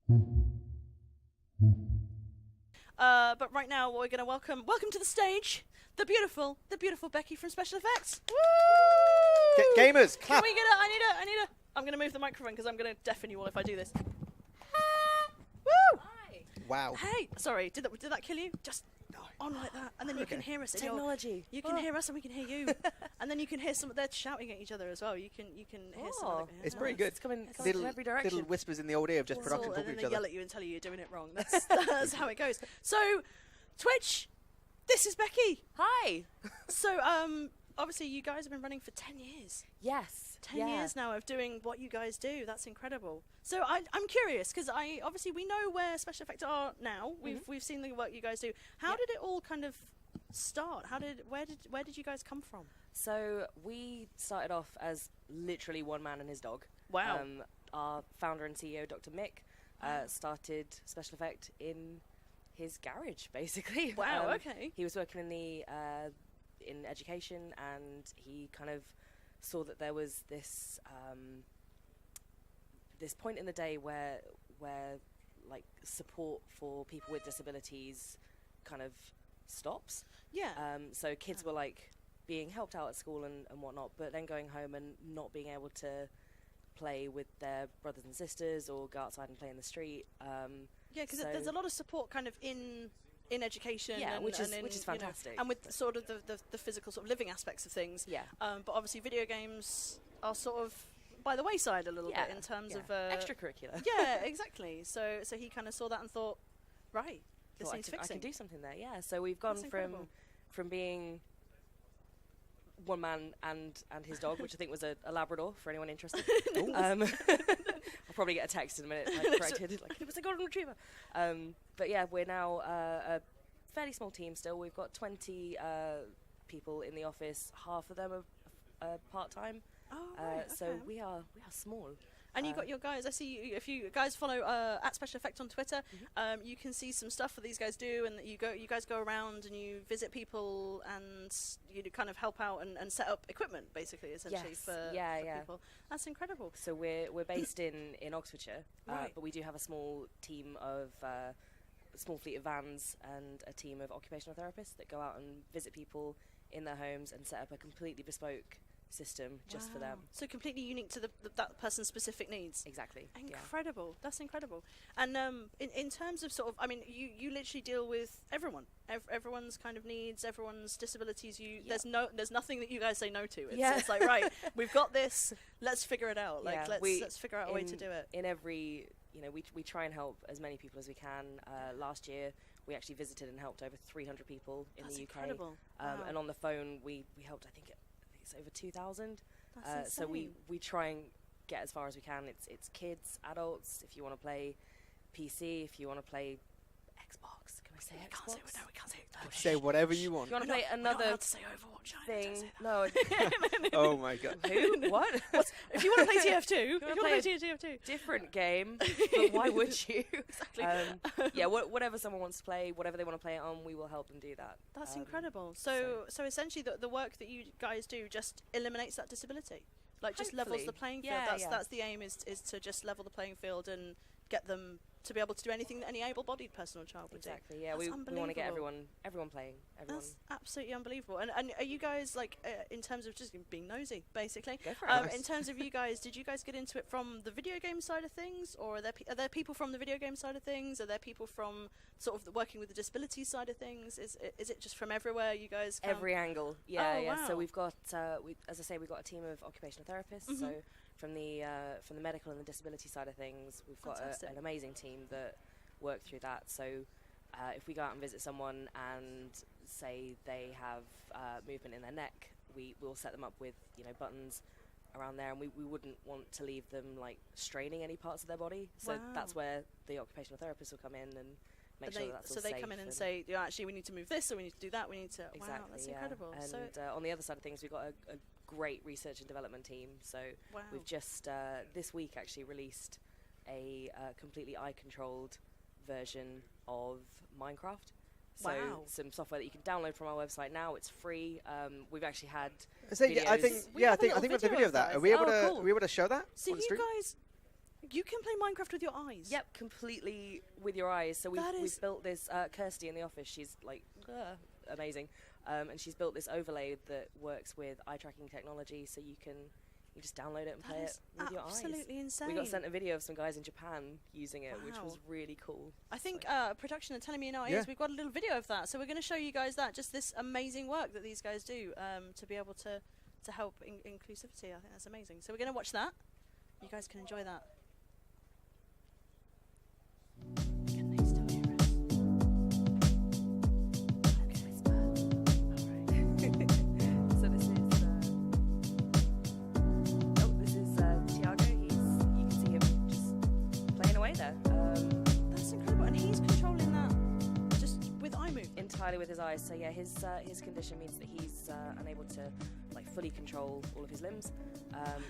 But right now we're going to welcome to the stage the beautiful Becky from Special Effects. Woo! Gamers, clap. Can we get a? I need a. I'm going to move the microphone because I'm going to deafen you all if I do this. Woo! Hi. Wow. Hey, sorry, did that kill you? Just on like that, and then you can hear us. Technology. You can hear us, and we can hear you, and then you can hear some. They're shouting at each other as well. You can hear some. Of it. It's pretty good. It's coming from every direction. Little whispers in the old ear of just That's production all, talking and to then each they other. yell at you and tell you you're doing it wrong. That's how it goes. So, Twitch, this is Becky. Hi. So, obviously, you guys have been running for 10 years. Yes. 10 years now of doing what you guys do. That's incredible. So I'm curious because obviously we know where Special Effects are now. We've seen the work you guys do. How did it all kind of start? Where did you guys come from? So we started off as literally one man and his dog. Wow. Our founder and CEO, Dr. Mick, started Special Effect in his garage, basically. Wow. Okay. He was working in education, and he kind of saw that there was this this point in the day where like support for people with disabilities kind of stops. Yeah. So kids were like being helped out at school and whatnot, but then going home and not being able to play with their brothers and sisters or go outside and play in the street. Yeah, because there's a lot of support kind of in education. Yeah, and, which is and in, fantastic. You know, and with sort of the physical sort of living aspects of things. Yeah. But obviously video games are sort of by the wayside a little bit in terms of extracurricular. Yeah, exactly. So he kind of saw that and thought, right, this needs I fixing. can do something there. Yeah. So we've gone from being one man and his dog, which I think was a Labrador for anyone interested. I'll probably get a text in a minute, like corrected, like it was a golden retriever. But yeah, we're now a fairly small team still. We've got 20 people in the office. Half of them are part time. Oh, right, so okay. we are small. And you got your guys. I see you, if you guys follow at Special Effect on Twitter, you can see some stuff that these guys do, and that you guys go around and you visit people and you kind of help out and set up equipment, basically, essentially for people. That's incredible. So we're based in Oxfordshire, Right. but we do have a small team of small fleet of vans and a team of occupational therapists that go out and visit people in their homes and set up a completely bespoke system just for them. So completely unique to that person's specific needs. Exactly. Incredible. Yeah. That's incredible. And in terms of sort of, I mean, you literally deal with everyone. Everyone's kind of needs, everyone's disabilities. There's nothing that you guys say no to. It's like, right, we've got this. Let's figure it out. Like let's figure out a way to do it. In every, we try and help as many people as we can. Last year we actually visited and helped over 300 people in the UK. Incredible. Wow. And on the phone we helped, I think it's over 2,000. So we try and get as far as we can. It's kids, adults. If you want to play PC, if you want to play Xbox, can I say Xbox? We can't say it. Say whatever you want. If you want to play another to say Overwatch thing, no. Oh my god. Who? What? If you want to play TF2, if you want to play TF2, different game. But why would you? Exactly. Whatever someone wants to play, whatever they want to play it on, we will help them do that. That's incredible. So essentially, the work that you guys do just eliminates that disability, like just levels the playing field. That's the aim is to just level the playing field and get them to be able to do anything that any able-bodied person or child would do. Exactly. Yeah, we want to get everyone playing. That's absolutely unbelievable. And are you guys like in terms of just being nosy, basically? Go for it. In terms of you guys, did you guys get into it from the video game side of things, or are there people from the video game side of things? Are there people from sort of working with the disability side of things? Is it just from everywhere? You guys every angle. Yeah, Wow. So we've got as I say, we've got a team of occupational therapists. So from the medical and the disability side of things, we've got an amazing team that work through that. So if we go out and visit someone and say they have movement in their neck, we'll set them up with buttons around there, and we wouldn't want to leave them like straining any parts of their body. So that's where the occupational therapists will come in and make sure that's all safe. So they come in and say, actually, we need to move this, or we need to do that. We need to. Exactly. Wow, that's incredible. And on the other side of things, we've got a great research and development team. So we've just this week actually released a completely eye-controlled version of Minecraft. So some software that you can download from our website now. It's free. We've actually had videos. I think we have the video of that. Are we able to show that? So on the you stream? guys, You can play Minecraft with your eyes. Yep, completely with your eyes. So we've built this. Kirsty in the office, she's like amazing, and she's built this overlay that works with eye tracking technology. So you just download it and play it with your eyes. Absolutely insane. We got sent a video of some guys in Japan using it, which was really cool. I think production are telling me in our ears we've got a little video of that, so we're going to show you guys that. Just this amazing work that these guys do to be able to help inclusivity. I think that's amazing. So we're going to watch that. You guys can enjoy that. Can they still hear it? So this is Tiago. You can see him just playing away there. That's incredible, and he's controlling that just with eye movement. Entirely with his eyes. So yeah, his condition means that he's unable to like fully control all of his limbs.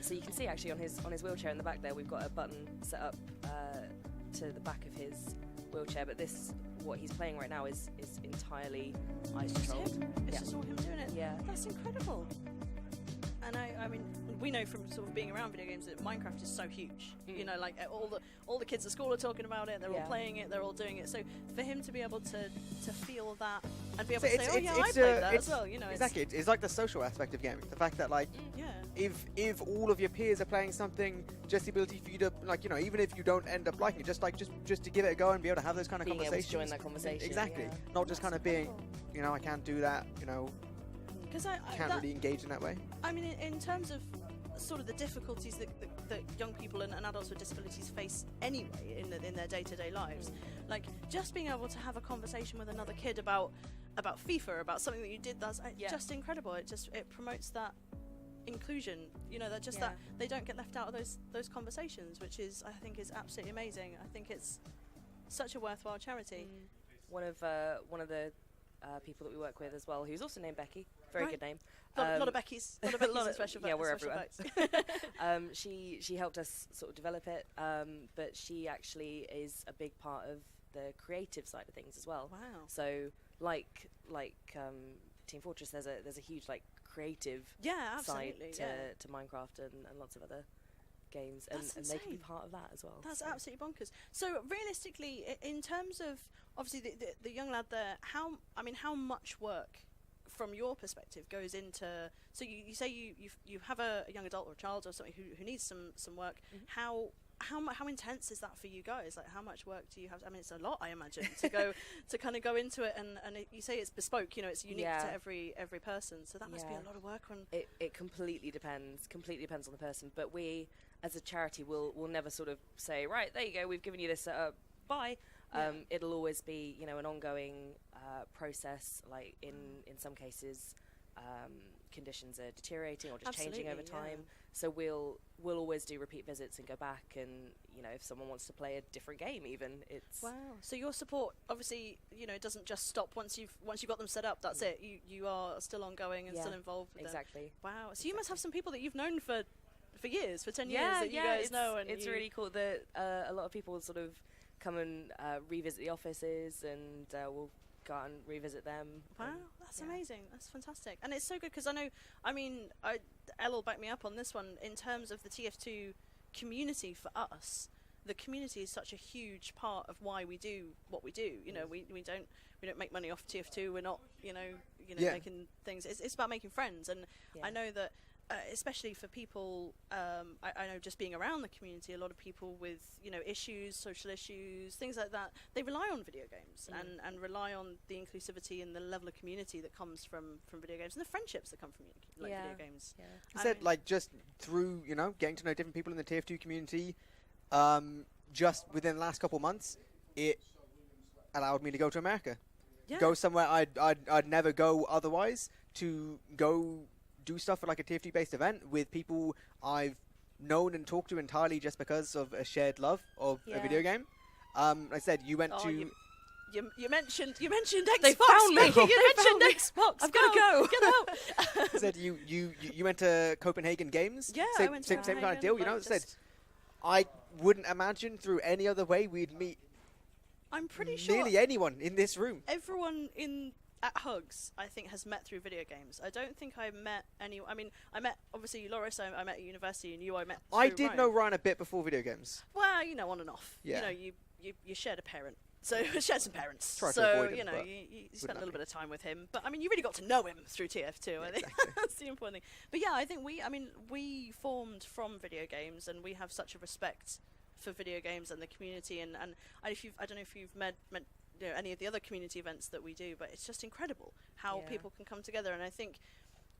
So you can see actually on his wheelchair in the back there, we've got a button set up to the back of his wheelchair. But what he's playing right now is entirely eyes controlled. It's just all him doing it. Yeah, that's incredible. And I mean, we know from sort of being around video games that Minecraft is so huge. You know, like all the kids at school are talking about it. They're all playing it. They're all doing it. So for him to be able to feel that and be able to say, "Oh yeah, I played that as well," you know, exactly. It's like the social aspect of gaming. The fact that like, if all of your peers are playing something, just the ability for you to like, you know, even if you don't end up liking it, just to give it a go and be able to have those kind of conversations. Able to join that conversation. Exactly. Not just kind of being, you know, I can't do that. You know. Because I can't really engage in that way. I mean, in terms of sort of the difficulties that young people and adults with disabilities face anyway in their day-to-day lives, like just being able to have a conversation with another kid about FIFA, about something that you did, that's just incredible. It promotes that inclusion, you know, that they don't get left out of those conversations, which is, I think, is absolutely amazing. I think it's such a worthwhile charity. One of the people that we work with as well, who's also named Becky. Very good name. A lot of Beckys. A lot of special. Yeah, we're everywhere. She helped us sort of develop it, but she actually is a big part of the creative side of things as well. Wow. So like Team Fortress, there's a huge like creative side to Minecraft and lots of other games, and they can be part of that as well. That's absolutely bonkers. So realistically, in terms of obviously the young lad there, how much work from your perspective goes into, so you say you have a young adult or a child or something who needs some work. How intense is that for you guys? Like, how much work do you have? I mean, it's a lot, I imagine, to go to kind of go into it, and you say it's bespoke, you know, it's unique to every person, so that must be a lot of work on. It completely depends on the person, but we as a charity will never sort of say, right, there you go, we've given you this bye. It'll always be, you know, an ongoing process. Like in some cases, conditions are deteriorating or just changing over time. So we'll always do repeat visits and go back, and you know, if someone wants to play a different game, even it's wow. So your support, obviously, you know, it doesn't just stop once you've got them set up. That's it. You are still ongoing and still involved with them. Wow. So you must have some people that you've known for years, for 10 years that you guys know, and it's really cool that a lot of people sort of come and revisit the offices, and we'll go out and revisit them. Wow, that's amazing. That's fantastic. And it's so good because Elle will back me up on this one. In terms of the TF2 community, for us, the community is such a huge part of why we do what we do. You know, we don't make money off TF2. We're not, you know making things. It's about making friends, and I know that. Especially for people, I know just being around the community, a lot of people with, you know, issues, social issues, things like that, they rely on video games and rely on the inclusivity and the level of community that comes from video games and the friendships that come from video games. Yeah. You said, like, just through, you know, getting to know different people in the TF2 community, just within the last couple of months, it allowed me to go to America. Yeah. Go somewhere I'd never go otherwise, to go do stuff for like a TF2 based event with people I've known and talked to entirely just because of a shared love of a video game. Like I said, you went to. You mentioned Xbox. They found me. You mentioned Xbox. I've got to go. Get out. I said you went to Copenhagen Games. Yeah, I went to same kind of deal. You know, I said I wouldn't imagine through any other way we'd meet. I'm pretty sure nearly anyone in this room. Everyone at Hugs, I think, has met through video games. I don't think I met anyone. I mean, I met, obviously, you, Loris, I met at university, and you I met through I did Ryan. know Ryan a bit before video games. Well, you know, on and off. Yeah. You know, you shared a parent. So, shared some parents. Try to so, avoid him, you know, but you spent a little bit of time with him. But, I mean, you really got to know him through TF2. Yeah, I think exactly. that's the important thing. But, yeah, I think we formed from video games, and we have such a respect for video games and the community. And if I don't know if you've met you know, any of the other community events that we do, but it's just incredible how people can come together. And I think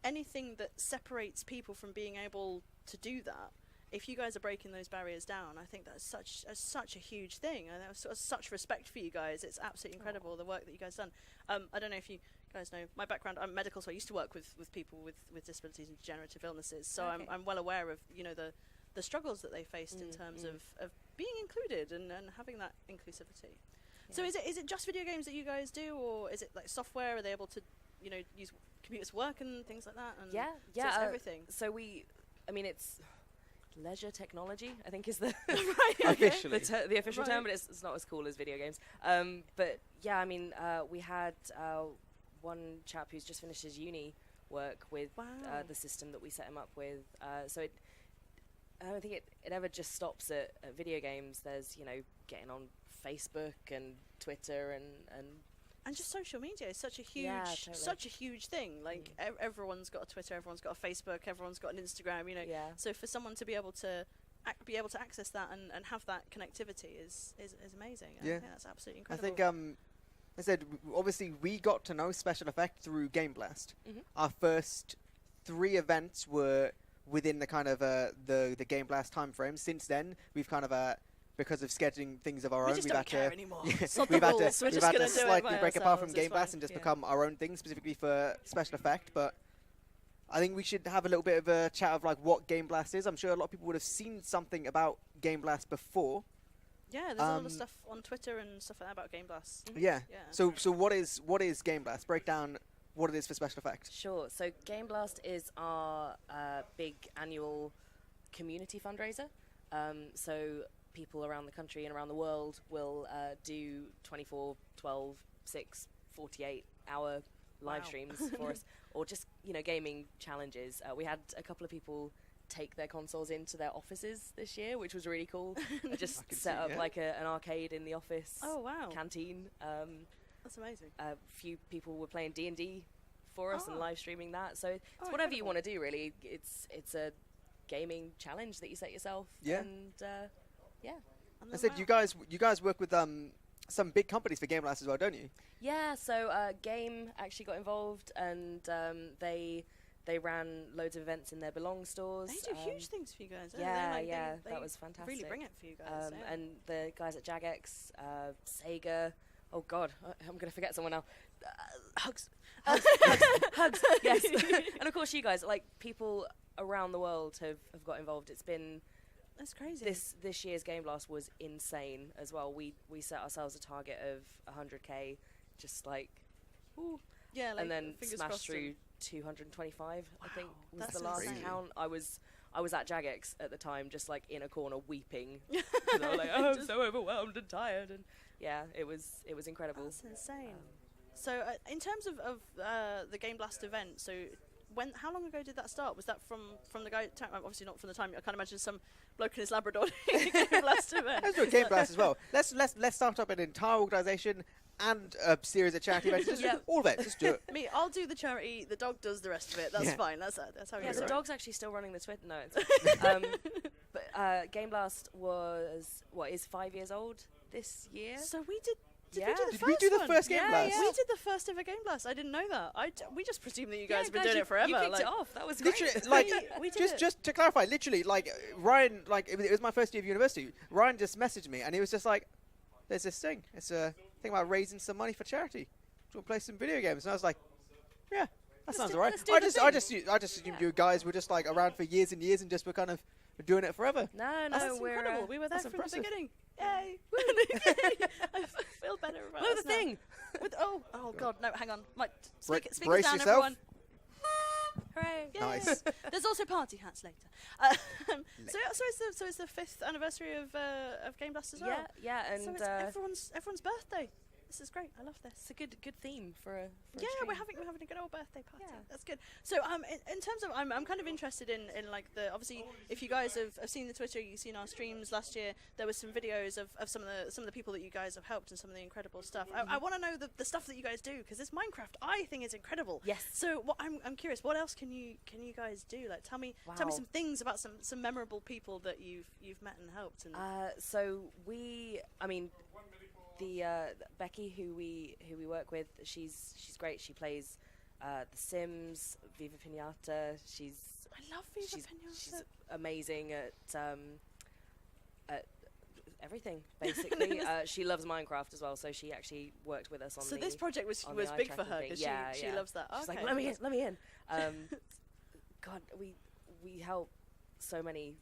anything that separates people from being able to do that, if you guys are breaking those barriers down, I think that's such a huge thing. And I have such respect for you guys. It's absolutely incredible, the work that you guys done. I don't know if you guys know my background. I'm medical, so I used to work with people with disabilities and degenerative illnesses. So I'm well aware of, you know, the struggles that they faced in terms of being included and having that inclusivity. Yeah. So is it just video games that you guys do, or is it like software? Are they able to, you know, use computers to work and things like that? And yeah, so it's everything. So it's leisure technology, I think, is the officially the official term, but it's not as cool as video games. But yeah, I mean, we had one chap who's just finished his uni work with the system that we set him up with. So I don't think it ever just stops at video games. There's, you know, getting on Facebook and Twitter and just social media is such a huge thing. Like everyone's got a Twitter, everyone's got a Facebook, everyone's got an Instagram. You know, so for someone to be able to access that and have that connectivity is amazing. I think that's absolutely incredible. I think I said obviously we got to know Special Effect through Game Blast. Our first 3 events were within the kind of the Game Blast time frame. Since then, we've kind of because of scheduling things of our own, we've had to we've had to slightly break apart from Game Blast and just become our own thing, specifically for Special Effect. But I think we should have a little bit of a chat of like what Game Blast is. I'm sure a lot of people would have seen something about Game Blast before. Yeah, there's a lot of stuff on Twitter and stuff like that about Game Blast. Yeah. So what is Game Blast? Break down what it is for Special Effect. Sure. So Game Blast is our big annual community fundraiser. So people around the country and around the world will do 24, 12, 6, 48-hour live streams for us, or just, you know, gaming challenges. We had a couple of people take their consoles into their offices this year, which was really cool. I just set up like an arcade in the office. Oh wow! Canteen. That's amazing. A few people were playing D&D for us and live streaming that. So it's whatever you want to do, really. It's a gaming challenge that you set yourself. Yeah. And I said you guys work with some big companies for Game Blast as well, don't you? Yeah. So Game actually got involved, and they ran loads of events in their Belong stores. They do huge things for you guys. Yeah, that was fantastic. Really bring it for you guys. And the guys at Jagex, Sega. Oh God, I'm going to forget someone now. Hugs. Yes. And of course, you guys, like people around the world have got involved. It's been. That's crazy. This year's Game Blast was insane as well. We set ourselves a target of 100k, just like, ooh. Yeah, like and then smashed through 225. I think was the last count. I was at Jagex at the time, just like in a corner weeping. I was like, oh, I'm so overwhelmed and tired, and yeah, it was incredible. That's insane. So in terms of the Game Blast event, so. How long ago did that start? Was that from the guy? Obviously not from the time. I can't imagine some bloke in his Labrador doing a Game Blast event. Let's do a Game Blast as well. Let's start up an entire organisation and a series of charity events. Just all of it. Just do it. I'll do the charity. The dog does the rest of it. That's fine. That's how. Yeah, the dog's actually still running the Twitter. No, it's but Game Blast is 5 years old this year. So we did. Did we do the first Game Blast? Yeah. We did the first ever Game Blast. I didn't know that. We just presumed that you guys have been doing it forever. You kicked it off. That was great. Literally, like, we did just to clarify, literally, like Ryan, like it was my first year of university. Ryan just messaged me, and he was just like, "There's this thing. It's a thing about raising some money for charity. Do you want to play some video games?" And I was like, "Yeah, that sounds alright." I just assumed you guys were just like around for years and years and just were kind of doing it forever. No, that's we're incredible. We were there from the beginning. Yay! I feel better about it. The thing. Oh God, no, hang on. Speak Brace down, yourself. Everyone. Hooray! Yay. Nice. There's also party hats later. So it's the 5th anniversary of Game Blast as well. Yeah, and so it's everyone's birthday. This is great. I love this. It's a good theme for a yeah, stream. we're having a good old birthday party. Yeah. That's good. So in terms of I'm kind of interested in like the, obviously if you guys have seen the Twitter, you've seen our streams last year, there was some videos of some of the people that you guys have helped and some of the incredible stuff. I want to know the stuff that you guys do, because this Minecraft I think is incredible. Yes. So what I'm curious, what else can you guys do? Like tell me some things about some memorable people that you've met and helped. And so the Becky who we work with, she's great. She plays The Sims, Viva Pinata. I love Viva Pinata. She's amazing at everything basically. She loves Minecraft as well, so she actually worked with us on. So this project was big for her because she loves that. She's like, let me in. God, we help so many.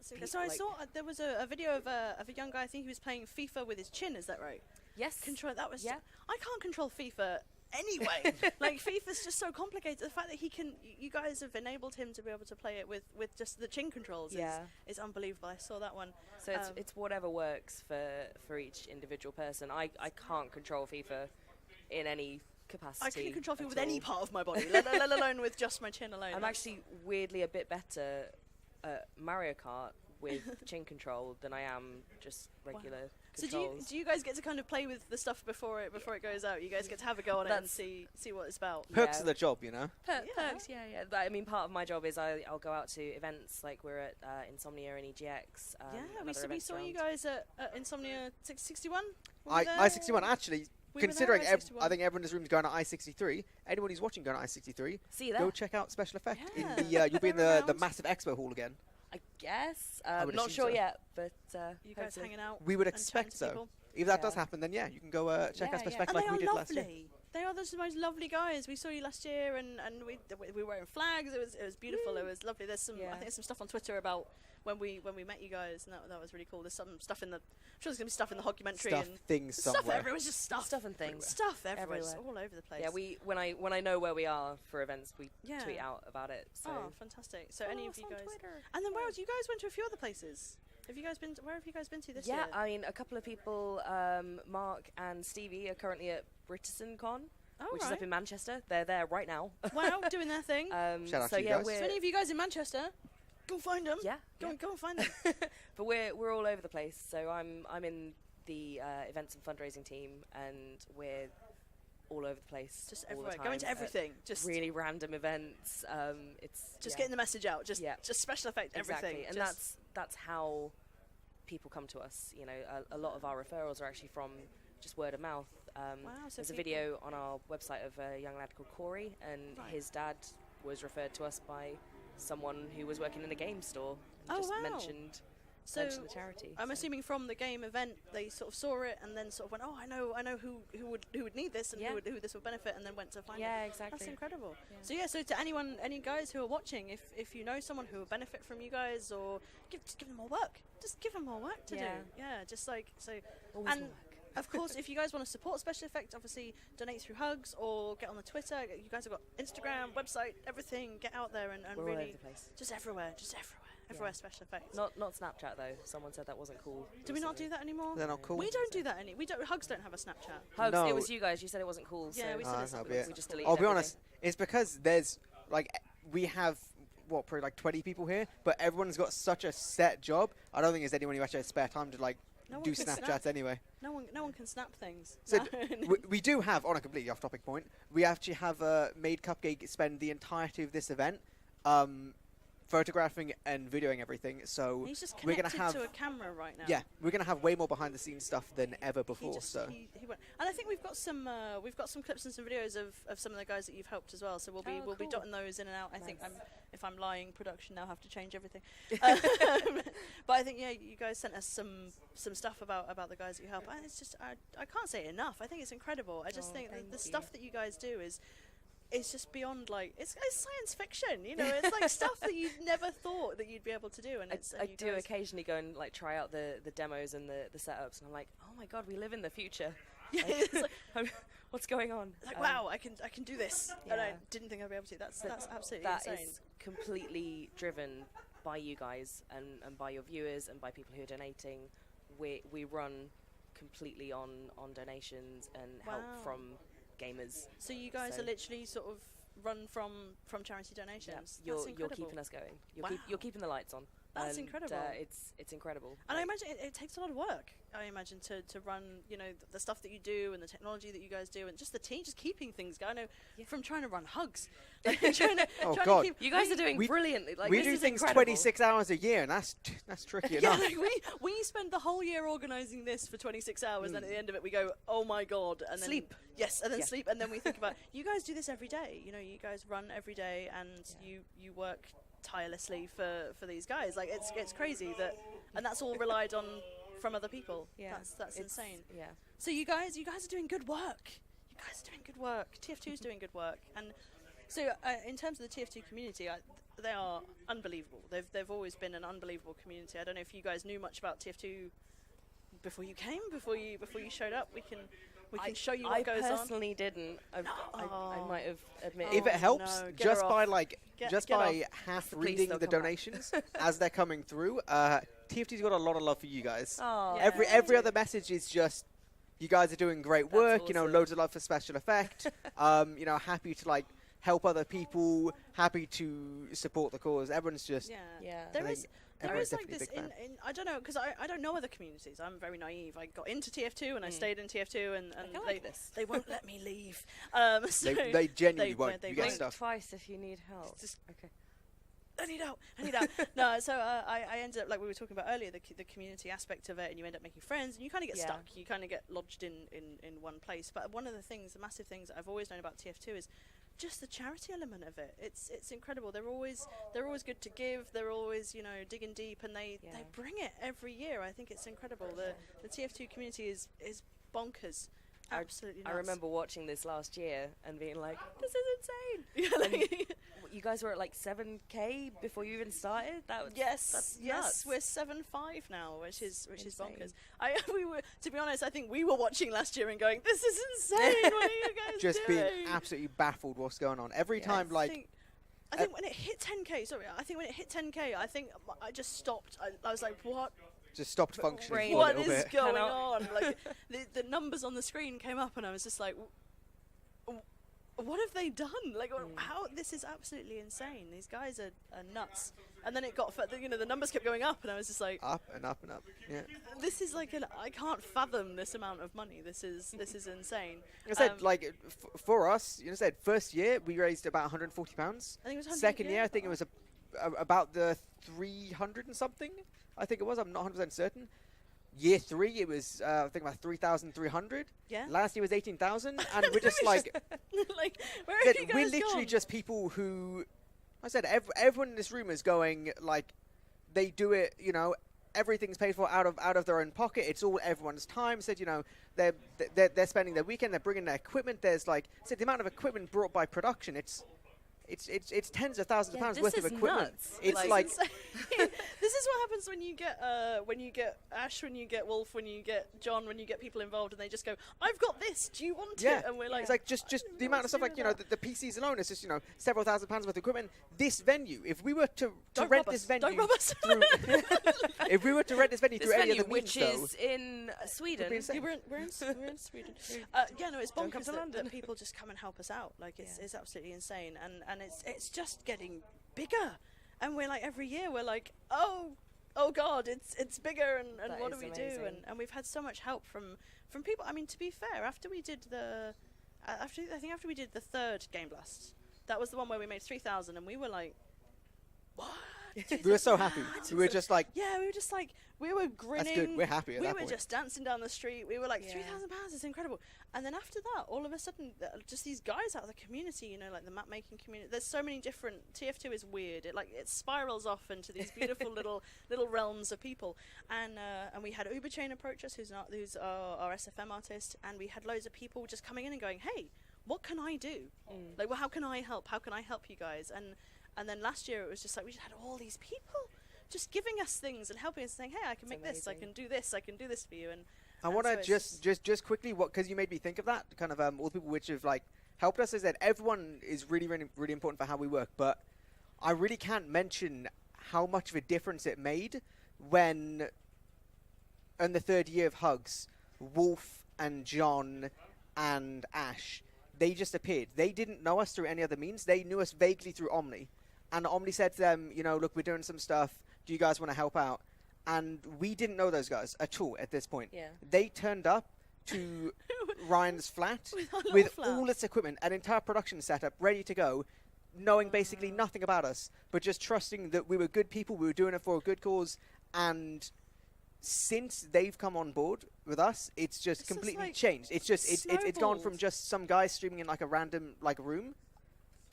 So I saw there was a video of a young guy. I think he was playing FIFA with his chin. Is that right? Yes. Control. That was. Yeah. I can't control FIFA anyway. Like FIFA's just so complicated. The fact that you guys have enabled him to be able to play it with just the chin controls is unbelievable. I saw that one. So it's whatever works for each individual person. I can't control FIFA in any capacity. I can control FIFA with any part of my body, let alone with just my chin alone. I'm actually weirdly a bit better at Mario Kart with chin control than I am just regular controls. So do you guys get to kind of play with the stuff before it goes out? You guys get to have a go on it and see what it's about. Perks of the job, you know. Perks, yeah. I mean, part of my job is I'll go out to events like we're at Insomnia and EGX. We saw you guys at Insomnia 61. I-61 actually. Considering I think everyone in this room is going to I-63, anyone who's watching going to I-63, see you there. go check out Special Effect. In the you'll be in the massive expo hall again. I guess. Not sure yet, but you guys hanging out. We would expect so. If that does happen, then you can go check out Special Effect like we did last year. They are the most lovely guys. We saw you last year, and we were wearing flags. It was beautiful. It was lovely. There's I think there's some stuff on Twitter about when we met you guys, and that was really cool. There's some stuff in the. I'm sure there's gonna be stuff in the documentary. Things somewhere. Stuff everywhere. Just stuff and things. Stuff everywhere. Just all over the place. Yeah, when I know where we are for events, we tweet out about it. So. Oh, fantastic! So any of you guys, Twitter. And then where else? You guys went to a few other places. Where have you guys been to this year? Yeah, I mean, a couple of people, Mark and Stevie, are currently at BritisonCon, which is up in Manchester. They're there right now. Wow, doing their thing. Shout out to you guys. So any of you guys in Manchester, go find them. Yeah, go and find them. But we're all over the place. So I'm in the events and fundraising team, and we're all over the place. Just everywhere. Going to everything. Just really random events. It's just getting the message out. Just Special Effect everything. Exactly. And that's how people come to us. You know, a lot of our referrals are actually from just word of mouth. There's a video on our website of a young lad called Corey, and his dad was referred to us by someone who was working in a game store and mentioned the charity. I'm assuming from the game event they sort of saw it and then sort of went, oh, I know who would need this and who this would benefit, and then went to find it. Yeah, exactly. That's incredible. Yeah. So to any guys who are watching, if you know someone who will benefit from you guys, or just give them more work. Just give them more work to do. Yeah, just like so. Always and work. Of course, if you guys want to support Special Effect, obviously donate through Hugs or get on the Twitter. You guys have got Instagram, website, everything. Get out there and We're really all over the place. Just everywhere. Everywhere Special Effects. Not Snapchat though. Someone said that wasn't cool. Do we not do that anymore? They're not cool. We don't do that any. We don't. Hugs don't have a Snapchat. Hugs. No. It was you guys. You said it wasn't cool. Yeah, so we said we just deleted. I'll be everything. honest. It's because there's we have probably like 20 people here, but everyone's got such a set job. I don't think there's anyone who actually has spare time to do Snapchats anyway. No one can snap things. So we do have, on a completely off-topic point, we actually have made Cupcake spend the entirety of this event photographing and videoing everything. So he's just we're gonna connected to a camera right now. Yeah, we're gonna have way more behind-the-scenes stuff than ever before. He went. And I think we've got some clips and some videos of some of the guys that you've helped as well. So we'll be dotting those in and out. I think if I'm lying, production now have to change everything. But I think you guys sent us some stuff about the guys that you help, and it's just I can't say it enough. I think it's incredible. I just think the stuff that you guys do is. It's just beyond it's science fiction, you know. It's like stuff that you've never thought that you'd be able to do. And I do occasionally go and try out the demos and the setups, and I'm like, oh my god, we live in the future. Yeah, what's going on? Like wow, I can do this, and I didn't think I'd be able to. That's absolutely insane. That is completely driven by you guys and by your viewers and by people who are donating. We run completely on donations and help from gamers. So you guys are literally sort of run from charity donations. Yeah. You're keeping us going. You're keeping the lights on. That's incredible. It's incredible. And I imagine it takes a lot of work. I imagine to run, you know, the stuff that you do and the technology that you guys do and just the team, just keeping things going. I know from trying to run Hugs. Like, trying to keep, you guys are doing brilliantly. Like, we do things 26 hours a year, and that's tricky enough. Like we spend the whole year organising this for 26 hours, and then at the end of it we go, oh my god, and then sleep. Yes, and then sleep, and then we think about you guys do this every day. You know, you guys run every day, and you work tirelessly for these guys. Like it's crazy that, and that's all relied on from other people. Yeah, that's insane. Yeah. So you guys are doing good work. You guys are doing good work. TF2 is doing good work, and so in terms of the TF2 community, they are unbelievable. They've always been an unbelievable community. I don't know if you guys knew much about TF2 before you came, before you showed up. We can show you what goes on. I personally didn't. I might have admitted. If it helps, just by off. half reading the donations as they're coming through, TF2's got a lot of love for you guys. Every other message is just, you guys are doing great work. Awesome. You know, loads of love for special effect. You know, happy to like help other people. Happy to support the cause. Everyone's just There is like this in I don't know, because I don't know other communities. I'm very naive. I got into TF2 and I stayed in TF2 and they won't let me leave. So they genuinely won't. You get blink stuff twice if you need help. Okay. I need out. No, so I ended up, like we were talking about earlier, the community aspect of it, and you end up making friends, and you kind of get stuck. You kind of get lodged in one place. But one of the massive things that I've always known about TF2 is just the charity element of it. It's incredible. They're always good to give. They're always, you know, digging deep, and they bring it every year. I think it's incredible. The TF2 community is bonkers. Absolutely nuts. I remember watching this last year and being like, this is insane. You guys were at like 7K before you even started. That's nuts. We're 7.5 now, which is bonkers. We were, to be honest, I think we were watching last year and going, this is insane. What are you guys just doing? being absolutely baffled what's going on every time. I think when it hit 10K, I think I just stopped. I was like, what? Just stopped functioning. What is going on? Like the numbers on the screen came up, and I was just like, what have they done? Like, how? This is absolutely insane. These guys are nuts. And then it got, the numbers kept going up, and I was just like, up and up and up. Yeah. This is like I can't fathom this amount of money. This is insane. I said, for us, you know, first year we raised about £140. I think it was 100. Second year, I think it was about the 300 and something. I think it was. I'm not 100% certain. Year 3, it was I think about 3,300. Yeah. Last year was 18,000, and we're just like, where are you guys we're literally gone? just people who, I said, everyone in this room is going like, they do it. You know, everything's paid for out of their own pocket. It's all everyone's time. Said, you know, they're spending their weekend. They're bringing their equipment. There's like, said the amount of equipment brought by production. It's tens of thousands of pounds worth of equipment. Nuts. It's like this is what happens when you get Ash, when you get Wolf, when you get John, when you get people involved, and they just go, "I've got this. Do you want it?" And we're like, it's like just the amount of stuff, like, you know, the PCs alone is just, you know, several £1,000s worth of equipment. This venue, if we were to rent this venue, don't rob us. If we were to rent this venue through any other which means, is in Sweden. We're in Sweden. No, it's bonkers that people just come and help us out. Like it's absolutely insane, and it's just getting bigger, and we're like every year we're like, oh god, it's bigger, and what do we do? And we've had so much help from people. I mean, to be fair, after we did the third Game Blast, that was the one where we made 3,000, and we were like, what? we were so happy. We were just like, we were grinning. That's good. We're happy at that point. We were just dancing down the street. We were like, £3,000 is incredible. And then after that, all of a sudden, just these guys out of the community, you know, like the map making community. There's so many different. TF2 is weird. It spirals off into these beautiful little realms of people. And we had Uberchain approach us, who's our SFM artist, and we had loads of people just coming in and going, hey, what can I do? Like, well, how can I help? How can I help you guys? And then last year it was just like we just had all these people just giving us things and helping us, saying, "Hey, I can make this. I can do this. I can do this for you." And I want to just quickly, because you made me think of that kind of all the people which have like helped us. Is that everyone is really, really, really important for how we work, but I really can't mention how much of a difference it made when, in the third year of Hugs, Wolf and John and Ash, they just appeared. They didn't know us through any other means. They knew us vaguely through Omni. And Omni said to them, you know, look, we're doing some stuff. Do you guys want to help out? And we didn't know those guys at all at this point. Yeah. They turned up to Ryan's flat with all its equipment, an entire production setup ready to go, knowing basically nothing about us, but just trusting that we were good people, we were doing it for a good cause. And since they've come on board with us, it's just completely like changed. It's just it's gone from just some guy streaming in like a random like room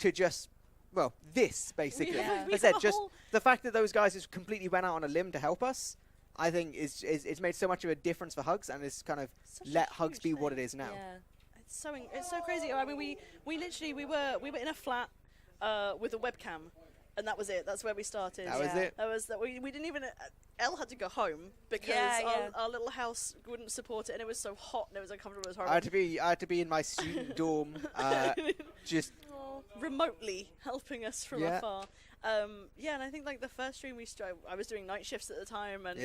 to just, well, this basically. Yeah. I said just the fact that those guys just completely went out on a limb to help us, I think is it's made so much of a difference for Hugs, and it's kind of let Hugs be what it is now. Yeah. It's so crazy. I mean, we literally we were in a flat with a webcam, and that was it. That's where we started. That was it. That was that. We didn't even. Elle had to go home because our little house wouldn't support it, and it was so hot and it was uncomfortable. It was horrible. I had to be in my student dorm, just remotely helping us from afar. And I think like the first stream I was doing night shifts at the time, and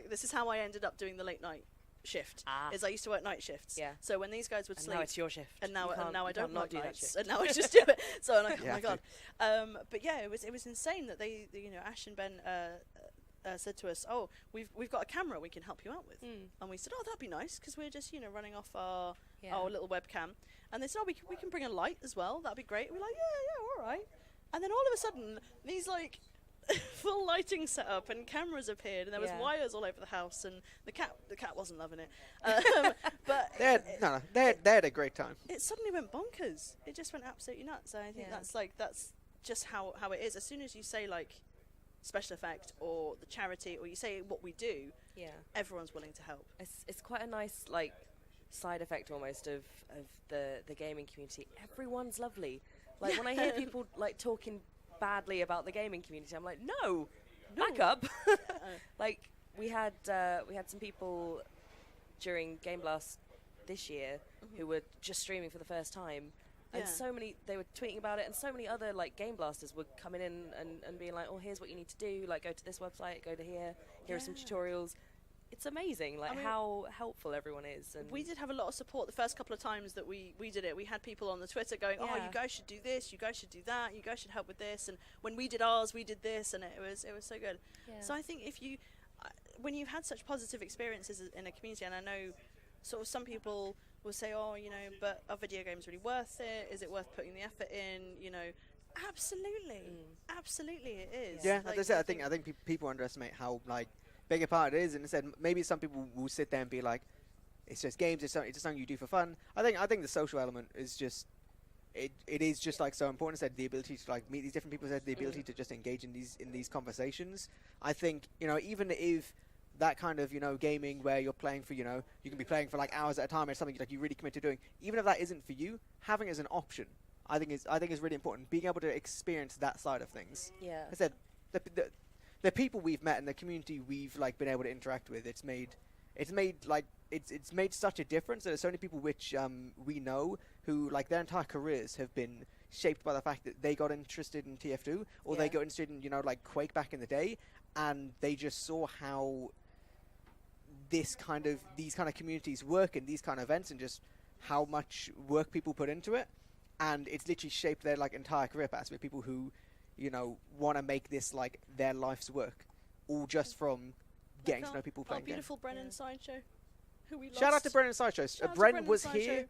this is how I ended up doing the late night shift. Is I used to work night shifts. Yeah. So when these guys would sleep, now it's your shift. and now I don't not work do that nights, shift. and now I just do it. So I'm like, oh my god. But yeah, it was insane that they you know, Ash and Ben said to us, oh, we've got a camera we can help you out with. And we said, oh, that'd be nice, because we're just, you know, running off our little webcam. And they said, oh, we can bring a light as well, that'd be great. We're like, yeah, all right. And then all of a sudden, these like full lighting setup and cameras appeared, and there was wires all over the house, and the cat wasn't loving it. But they had a great time. It suddenly went bonkers. It just went absolutely nuts. I think that's just how it is. As soon as you say like special effect or the charity, or you say what we do, everyone's willing to help. It's quite a nice like side effect almost of the gaming community. Everyone's lovely. Like when I hear people like talking badly about the gaming community, I'm like, no, back up. Like we had some people during Game Blast this year who were just streaming for the first time. And so many, they were tweeting about it, and so many other like game blasters were coming in and being like, oh, here's what you need to do, like go to this website, go to here are some tutorials. It's amazing, like how helpful everyone is. And we did have a lot of support the first couple of times that we did it. We had people on the Twitter going, oh, you guys should do this, you guys should do that, you guys should help with this, and when we did ours, we did this, and it was so good. So I think if you, when you've had such positive experiences in a community, and I know sort of some people will say, oh, you know, but are video games really worth it? Is it worth putting the effort in? You know, absolutely it is. Yeah, like, as I said, I think people underestimate how like big a part it is. And I said maybe some people will sit there and be like, it's just games. It's just something you do for fun. I think the social element is just it is just like so important. I said the ability to like meet these different people. I said the ability to just engage in these conversations. I think, you know, even if that kind of, you know, gaming where you're playing for, you know, you can be playing for like hours at a time, or something like you really commit to doing. Even if that isn't for you, having it as an option, I think is really important. Being able to experience that side of things. Yeah. I said the people we've met and the community we've like been able to interact with, it's made such a difference. There's so many people which we know who like their entire careers have been shaped by the fact that they got interested in TF2 or they got interested in, you know, like Quake back in the day, and they just saw how these kind of communities work in these kind of events, and just how much work people put into it, and it's literally shaped their like entire career paths with people who, you know, want to make this like their life's work, all just from getting to know people playing games. Beautiful Brennan Sideshow, who we lost. Shout out to Brennan Sideshow. Brennan was here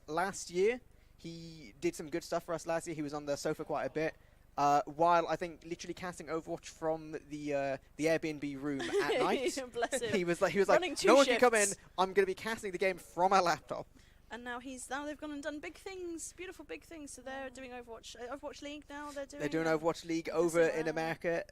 last year. He did some good stuff for us last year. He was on the sofa quite a bit. While I think literally casting Overwatch from the Airbnb room at night. Bless him. He was like, no one can come in. I'm going to be casting the game from my laptop. And now they've gone and done big things, beautiful big things. So they're doing Overwatch League now. They're doing Overwatch League over in America.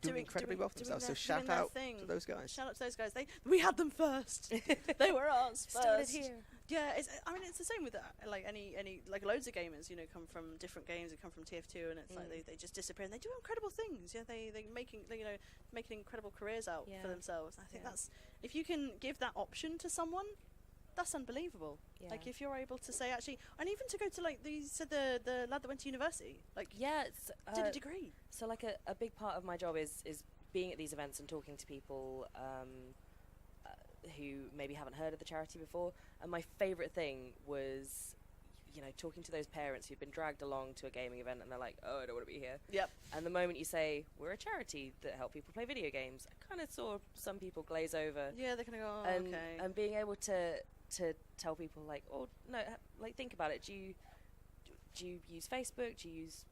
Doing incredibly well for themselves. So shout out to those guys. Shout out to those guys. We had them first. They were ours first. Started here. Yeah, it's the same with like any like loads of gamers, you know, come from different games. They come from TF2, and it's like they just disappear, and they do incredible things. Yeah, they making incredible careers out for themselves. I think that's, if you can give that option to someone, that's unbelievable. Yeah. Like if you're able to say actually, and even to go to like you said the lad that went to university, like did a degree. So like a big part of my job is being at these events and talking to people. who maybe haven't heard of the charity before. And my favourite thing was, you know, talking to those parents who've been dragged along to a gaming event and they're like, oh, I don't want to be here. Yep. And the moment you say, we're a charity that help people play video games, I kind of saw some people glaze over. Yeah, they're going to go, oh, and, okay. And being able to tell people, like, oh, no, like, think about it. Do you use Facebook? Do you use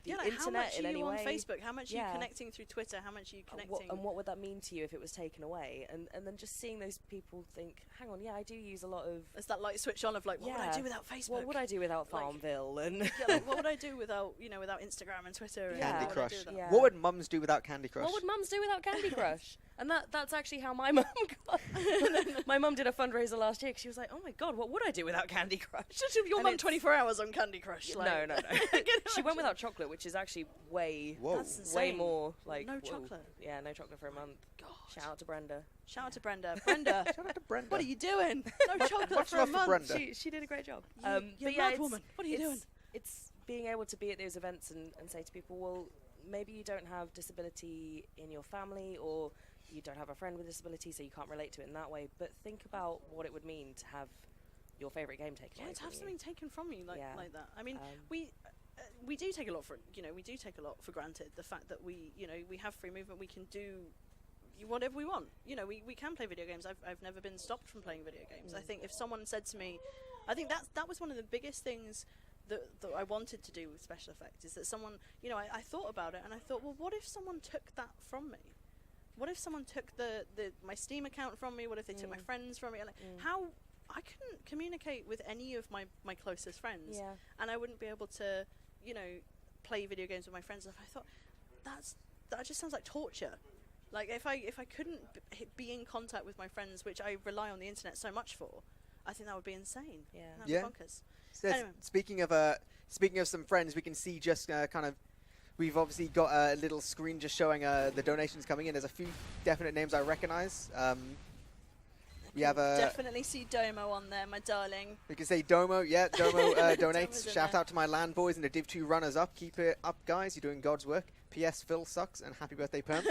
the internet in any way? How much are you on Facebook? How much are you connecting through Twitter? How much are you connecting? And what would that mean to you if it was taken away? And then just seeing those people think, hang on, yeah, I do use a lot of... It's that light switch on of like, what would I do without Facebook? What would I do without Farmville? And yeah, like, what would I do without, you know, without Instagram and Twitter? And Candy what Crush. Yeah. What would mums do without Candy Crush? What would mums do without Candy Crush? And that's actually how my mum got... My mum did a fundraiser last year because she was like, oh my God, what would I do without Candy Crush? Just your mum 24 hours on Candy Crush. Like, no. She went without chocolate, which is actually way more like... No chocolate. Yeah, no chocolate for a month. Gosh. Shout out to Brenda. Shout out to Brenda. Brenda. Shout out to Brenda. What are you doing? No chocolate much for a love for month. Brenda. She did a great job. You're but a mad woman. What are you doing? It's being able to be at those events and say to people, well, maybe you don't have disability in your family, or you don't have a friend with disability, so you can't relate to it in that way. But think about what it would mean to have your favourite game taken away. Yeah, to have something taken from you like that. I mean, we do take a lot for granted. The fact that we have free movement, we can do whatever we want. You know, we can play video games. I've never been stopped from playing video games. I think if someone said to me, I think that was one of the biggest things that I wanted to do with special effects, is that someone, you know, I thought about it and I thought, well, what if someone took that from me? What if someone took my Steam account from me? What if they took my friends from me? Like, how I couldn't communicate with any of my closest friends, and I wouldn't be able to, you know, play video games with my friends. And I thought that just sounds like torture. Like if I couldn't be in contact with my friends, which I rely on the internet so much for, I think that would be insane. Yeah, that'd be bonkers. So anyway. Speaking of some friends, we can see just kind of. We've obviously got a little screen just showing the donations coming in. There's a few definite names I recognise. We have definitely see Domo on there, my darling. We can say Domo, yeah, Domo donates. Shout out to my land boys and the Div 2 runners up. Keep it up, guys. You're doing God's work. P.S. Phil sucks and happy birthday, Perm.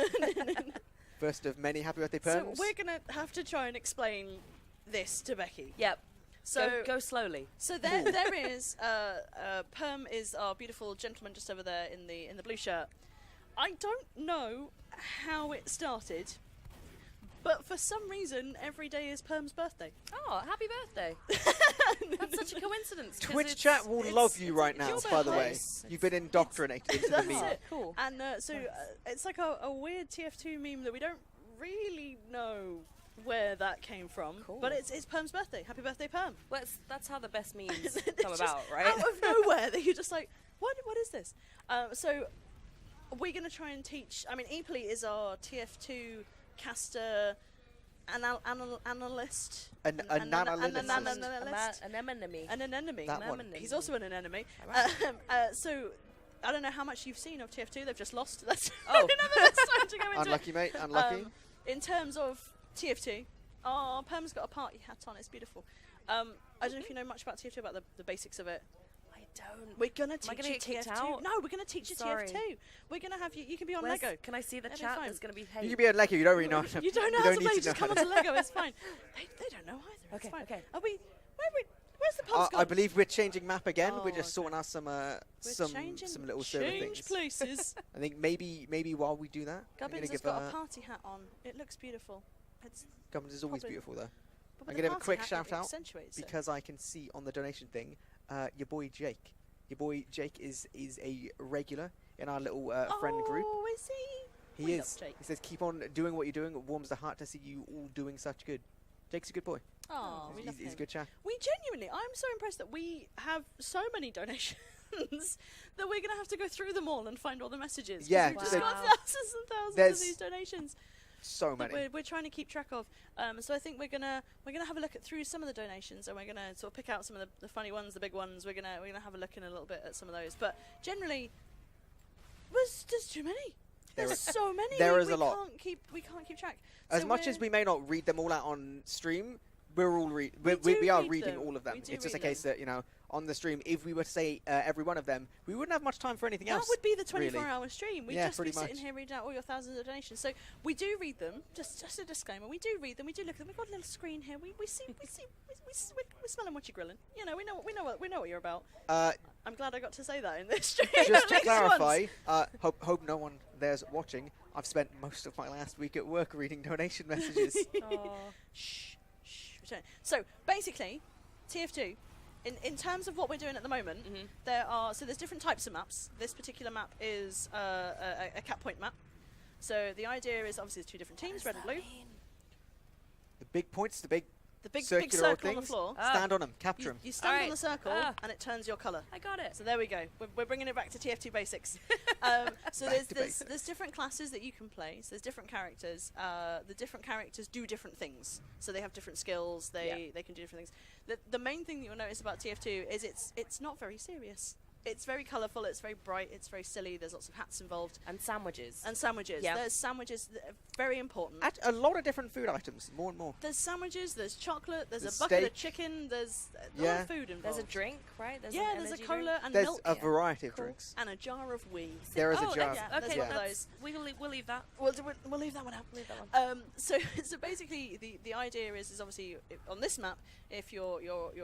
First of many happy birthday Perms. So we're gonna have to try and explain this to Becky. Yep. So go slowly. So there is Perm is our beautiful gentleman just over there in the blue shirt. I don't know how it started, but for some reason every day is Perm's birthday. Oh, happy birthday! That's such a coincidence. Twitch chat will love you right now, by the way. You've been indoctrinated into the meme. It. Cool. And it's like a weird TF2 meme that we don't really know where that came from, but it's Perm's birthday. Happy birthday, Perm. Well, that's how the best memes come about, right? Out of nowhere, that you're just like, what is this? So we're going to try and teach. I mean, eepily is our TF2 caster analyst. An anemone. That one. He's also an anemone. So I don't know how much you've seen of TF2. They've just lost. That's another time to go into. Unlucky, mate. Unlucky. In terms of TF2, Perm's got a party hat on. It's beautiful. I don't know if you know much about TF2, about the basics of it. I don't. We're gonna teach you TF2. Out? No, we're gonna teach you TF2. We're gonna have you. You can be on Lego. Can I see the chat? There's gonna be hate. You can be on Lego. You don't really know. You don't know how to play. Just come onto Lego. It's fine. They don't know either. Okay. It's fine. Okay. Are we? Where's the pubs gone? I believe we're changing map again. We're just sorting out some little server things. Change places. I think maybe while we do that, Gubbins has got a party hat on. It looks beautiful. Gubbins is always beautiful though. I'm going to give a quick shout out because I can see on the donation thing, your boy Jake. Your boy Jake is a regular in our little friend group. Oh, is he? He is. He says, keep on doing what you're doing. It warms the heart to see you all doing such good. Jake's a good boy. Oh, he's a good chap. We genuinely, I'm so impressed that we have so many donations that we're going to have to go through them all and find all the messages. Yeah. We've just got thousands and thousands of these donations. So many. We're trying to keep track of. So I think we're gonna have a look through some of the donations, and we're gonna sort of pick out some of the funny ones, the big ones. We're gonna have a look in a little bit at some of those. But generally, there's too many. There's so many. There is a lot. We can't keep track. As much as we may not read them all out on stream, we are reading all of them. It's just a case that on the stream, if we were to say every one of them, we wouldn't have much time for anything else. That would be the 24-hour really. stream. We'd Yeah, just be pretty sitting much. here reading out all your thousands of donations. So we do read them. Just a disclaimer. We do read them. We do look at them. We've got a little screen here. We see. We're smelling what you're grilling. You know, we know what you're about. I'm glad I got to say that in this stream. Just to clarify, hope no one there's watching. I've spent most of my last week at work reading donation messages. Shh. So basically, TF2. In terms of what we're doing at the moment, there's different types of maps. This particular map is a cap point map. So the idea is obviously there's two different teams, red and blue. The big points, the big big circular circle on the things. floor. Stand on them, capture them. You stand on the circle and it turns your colour. I got it. So there we go. We're bringing it back to TF2 basics. So there's different classes that you can play. So there's different characters. The different characters do different things. So they have different skills. They can do different things. The main thing that you'll notice about TF2 is it's not very serious. It's very colourful, it's very bright, it's very silly, there's lots of hats involved. And sandwiches. Yeah. There's sandwiches that are very important. A lot of different food items, more and more. There's sandwiches, there's chocolate, there's a There's bucket of steak. chicken, there's a lot of food involved. There's a drink, right? There's there's a cola drink. and There's milk. a variety of drinks. And a jar of wee. There is a Oh, jar. yeah. Okay, There's one of those. We'll leave that. We'll leave that one out. Leave that one. So basically the idea is obviously on this map, if you're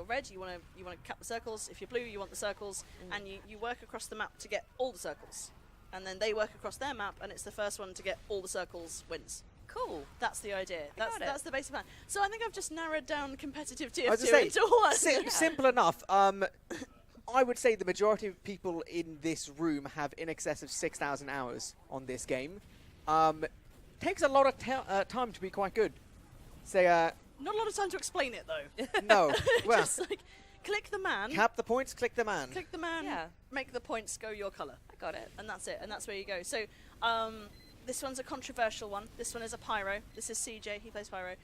red, you want to cap the circles. If you're blue, you want the circles, and you work across the map to get all the circles, and then they work across their map, and it's the first one to get all the circles wins. Cool. That's the idea. That's the basic plan. So I think I've just narrowed down competitive I was TF2 gonna into one. Simple enough. I would say the majority of people in this room have in excess of 6,000 hours on this game. Takes a lot of time to be quite good. Say, Not a lot of time to explain it though. no. Well, Just like click the man. cap the points, click the man. Click the man. Yeah. Make the points go your colour. I got it. And that's it, and that's where you go. So this one's a controversial one. This one is a pyro. This is CJ, he plays pyro.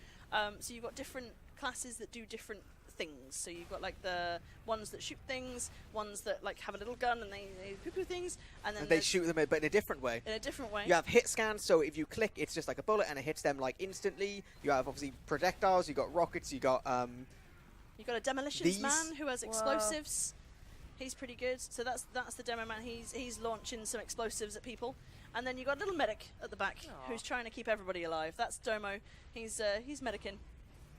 So you've got different classes that do different things. So you've got like the ones that shoot things, ones that like have a little gun and they poo-poo things, and then And they shoot them, but in a different way. in a different way. You have hit scans, so if you click, it's just like a bullet and it hits them like instantly. You have obviously projectiles, you got rockets, you got You've got a demolitions man who has explosives. He's pretty good. So that's the demo man. He's launching some explosives at people. And then you've got a little medic at the back who's trying to keep everybody alive. That's Domo. He's medicing.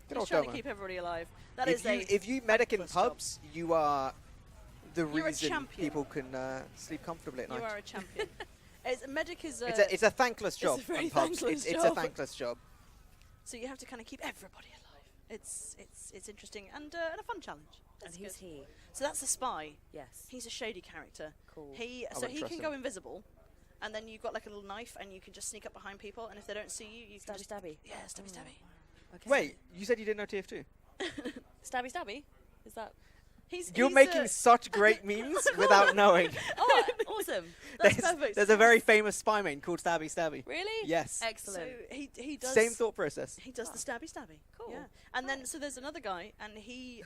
He's trying to keep everybody alive. If you medic in thankless pubs, you are the You're a reason champion. people can sleep comfortably at night. You are a champion. Medic is It's a thankless job. It's a very in pubs. thankless It's job. a thankless job. So you have to kind of keep everybody alive. It's interesting and a fun challenge. And who's he? So that's the spy. Yes. He's a shady character. Cool. He wouldn't trust can him. go invisible, and then you've got like a little knife, and you can just sneak up behind people, and if they don't see you, you can Stabby just stabby. Yeah, stabby stabby. Okay. Wait, you said you didn't know TF2? Stabby stabby? Is that? You're making such great memes without knowing. Oh, awesome. That's perfect. There's a very famous spy main called Stabby Stabby. Really? Yes. Excellent. So he does Same thought process. He does the stabby stabby. Cool. Yeah. And then so there's another guy, and he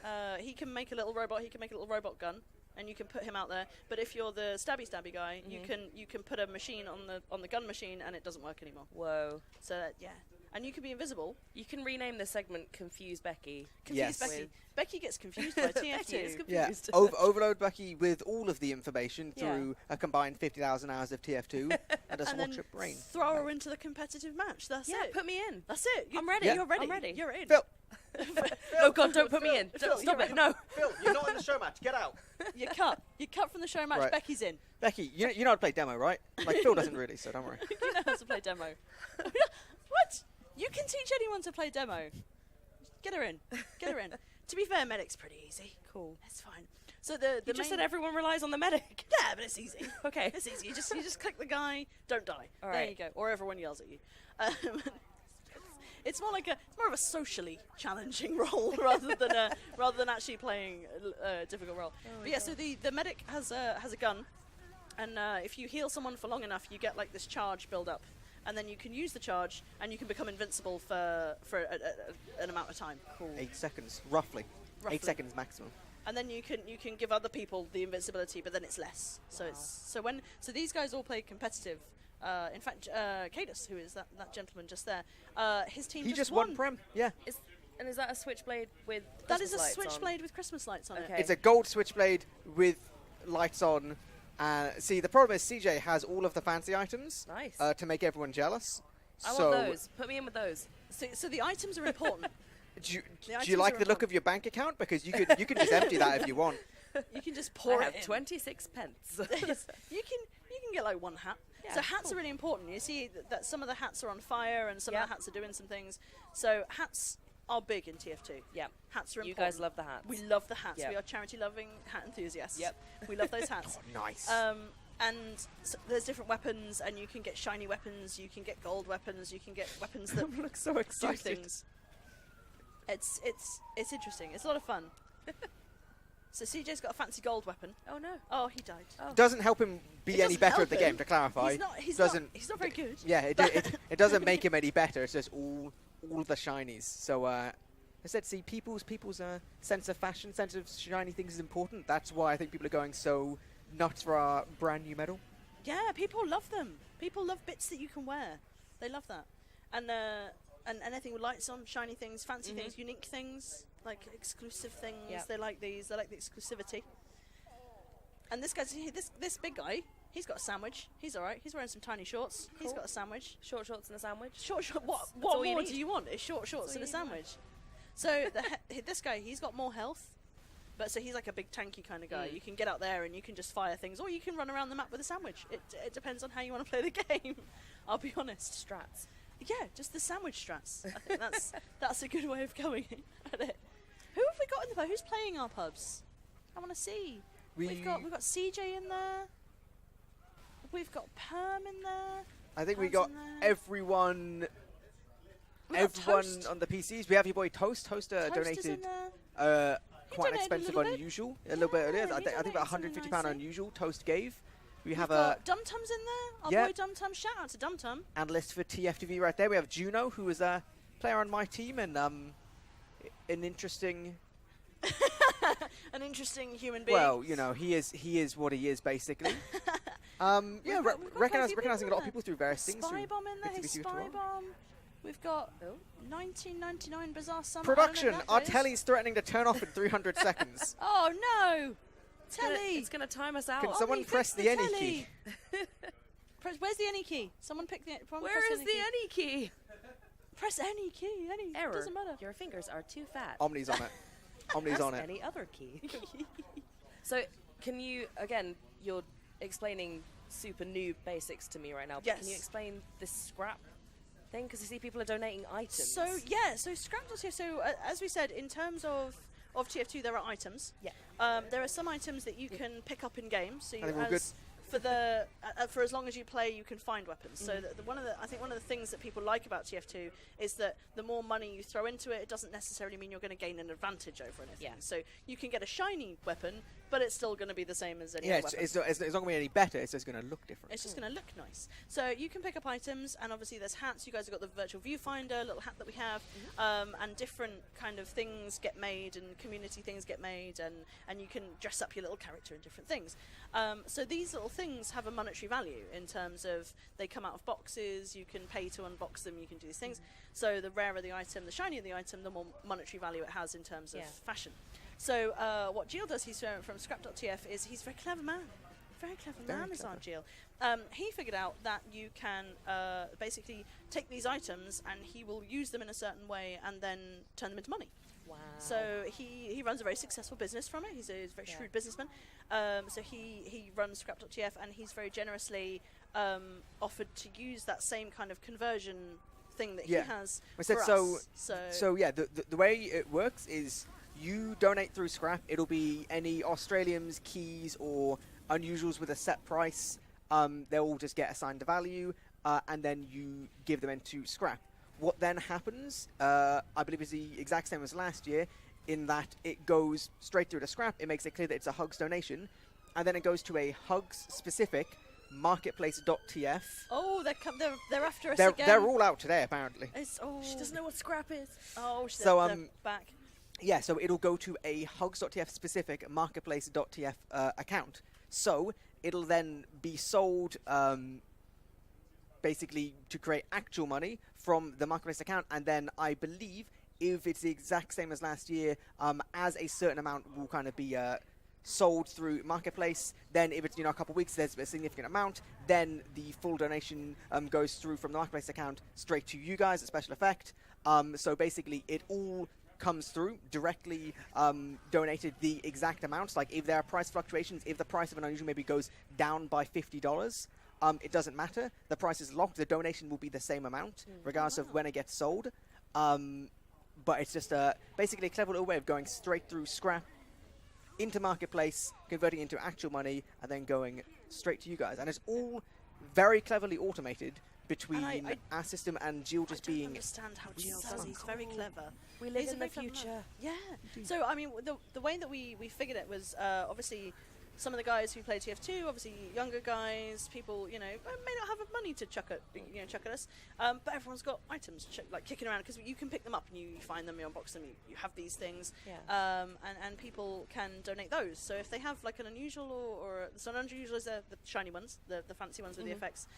can make a little robot. He can make a little robot gun, and you can put him out there. But if you're the stabby stabby guy, you can put a machine on the gun machine, and it doesn't work anymore. Whoa. So yeah. And you can be invisible. You can rename the segment "Confuse Becky." Confuse Yes. Becky. Becky gets confused by Becky is TF2. Yeah, confused. overload Becky with all of the information through a combined 50,000 hours of TF2 and just And watch then her brain. throw her into the competitive match. That's Yeah, it. put me in. That's it. I'm ready. Yeah. You're ready. I'm ready. You're in. Phil, No, God, don't put me in. Phil, Stop you're it. No. Phil, you're not in the show match. Get out. You cut. You cut from the show match. Right. Becky's in. Becky, you know how to play demo, right? Like Phil doesn't really, so don't worry. You know how to play demo. What? You can teach anyone to play demo. Get her in. Get her in. To be fair, medic's pretty easy. Cool. That's fine. So the You just main said everyone relies on the medic. yeah, but it's easy. Okay. It's easy. You just click the guy. Don't die. All there right. you go. Or everyone yells at you. It's more of a socially challenging role rather than actually playing a difficult role. But yeah, so the medic has a gun, and if you heal someone for long enough, you get like this charge build up, and then you can use the charge, and you can become invincible for an amount of time. Cool. 8 seconds, roughly. 8 seconds maximum. And then you can give other people the invincibility, but then it's less. So so these guys all play competitive. In fact, Cadus, who is that gentleman just there, his team He just won. won Prem, yeah. And is that a switchblade with That is Christmas a lights switchblade with Christmas lights on it. Okay. It's a gold switchblade with lights on. See, the problem is CJ has all of the fancy items. Nice. To make everyone jealous. I so want those. Put me in with those. So the items are important. Do you like the look of your bank account? Because you can just empty that if you want. You can just pour I it have in. 26 pence. You can get like one hat. Yeah, so hats cool. are really important. You see that some of the hats are on fire and some of the hats are doing some things. So hats are big in TF2. Yeah. Hats are important. You guys love the hats. We love the hats. Yep. We are charity-loving hat enthusiasts. Yep. We love those hats. Oh, nice. And so there's different weapons, and you can get shiny weapons, you can get gold weapons, you can get weapons that look so do excited. things. It's interesting. It's a lot of fun. So CJ's got a fancy gold weapon. Oh no. Oh, he died. Oh. Doesn't help him be It any doesn't better help at the him. game, to clarify. He's not very good. Yeah, it doesn't make him any better. It's just all the shinies. So I said, see, people's sense of fashion, sense of shiny things is important. That's why I think people are going so nuts for our brand new medal. Yeah, people love them. People love bits that you can wear. They love that. And anything with lights on, shiny things, fancy things, unique things, like exclusive things. Yep. They like these. They like the exclusivity. And this guy's this big guy. He's got a sandwich. He's all right. He's wearing some tiny shorts. Cool. He's got a sandwich. Short shorts and a sandwich. Short. What all you more need. do you want? It's short shorts and a all you need. sandwich. So this guy, he's got more health. But so he's like a big tanky kind of guy. You can get out there and you can just fire things, or you can run around the map with a sandwich. It depends on how you want to play the game. I'll be honest. Strats. Yeah, just the sandwich strats. I think that's a good way of going at it. Who have we got in the pub? Who's playing our pubs? I want to see. We've got CJ in there. We've got Perm in there. I think we Perm's got in there. everyone. We got Toast. On the PCs. We have your boy Toast. Toast Toast is donated in there. quite donated a expensive little bit. unusual. A little bit earlier. Yeah, I he think about donated something £150 nicely. unusual. Toast gave. We We've have got Dumtum's in there. Our Yeah. boy Dumtum. Shout out to Dumtum. analyst for TFTV right there. We have Juno, who is a player on my team and an interesting. An interesting human being. Well, you know, he is what he is basically. got quite a few recognizing people a lot in of there. people through various things. Spy through Bomb in there. Bitsy He's Bitsy Spy Bitsy. Bomb. We've got Oh. 1999 Bizarre Summer. Production. I don't know Our what that is. telly's threatening to turn off in 300 seconds. Oh no! Telly. It's gonna time us out. Can Ollie, someone fix press the any telly. key? Where's the any key? Someone pick the. Where is the any key? Press any key. Any. Error. Doesn't matter. Your fingers are too fat. Omni's on it. Omni's Press on it. any other key. So, can you again? You're explaining super noob basics to me right now. But Yes. Can you explain this scrap thing? Because I see people are donating items. So yeah. So Scrap.tf. So as we said, in terms of TF2, there are items. Yeah. There are some items that you can pick up in game. So you, I think we're good. for as long as you play, you can find weapons. So one of the things that people like about TF2 is that the more money you throw into it, it doesn't necessarily mean you're going to gain an advantage over anything. Yeah. So you can get a shiny weapon, but it's still going to be the same as any Yeah, other weapon. it's not going to be any better. It's just going to look different. It's just going to look nice. So you can pick up items, and obviously there's hats. You guys have got the virtual viewfinder, little hat that we have, and different kind of things get made, and community things get made, and you can dress up your little character in different things. So these little things have a monetary value in terms of they come out of boxes, you can pay to unbox them, you can do these things. So the rarer the item, the shinier the item, the more monetary value it has in terms of fashion. So what Jill does, he's from Scrap.tf, is he's a very clever man. Very clever man is our Jill. He figured out that you can basically take these items and he will use them in a certain way and then turn them into money. Wow. So he runs a very successful business from it. He's a very shrewd businessman. So he runs Scrap.tf and he's very generously offered to use that same kind of conversion thing that he has I said for us. So yeah, the way it works is you donate through Scrap. It'll be any Australians, keys, or unusuals with a set price. They'll all just get assigned a value, and then you give them into Scrap. What then happens, I believe, is the exact same as last year, in that it goes straight through to Scrap. It makes it clear that it's a Hugs donation, and then it goes to a Hugs-specific marketplace.tf. Oh, they're after us They're again. all out today, apparently. She doesn't know what scrap is. Oh, So, they're back. Yeah, so it'll go to a Hugs.tf specific marketplace.tf account. So it'll then be sold basically to create actual money from the marketplace account, and then I believe if it's the exact same as last year, as a certain amount will kind of be sold through Marketplace. Then if it's, a couple of weeks, there's a significant amount, then the full donation goes through from the Marketplace account straight to you guys at special effect. So basically, it all comes through directly donated the exact amounts. Like if there are price fluctuations, if the price of an unusual maybe goes down by $50, it doesn't matter. The price is locked. The donation will be the same amount, regardless of when it gets sold. But it's just basically a clever little way of going straight through scrap into Marketplace, converting into actual money, and then going straight to you guys. And it's all very cleverly automated between our system and Jill just being... I don't understand how Jill does. He's very clever. We live in the future. Yeah. So, I mean, the way that we figured it was obviously some of the guys who play TF2, obviously younger guys, people, may not have money to chuck at us, but everyone's got items like kicking around because you can pick them up and you find them, you unbox them, you have these things, and people can donate those. So if they have like an unusual or so unusual is the shiny ones, the fancy ones with the effects,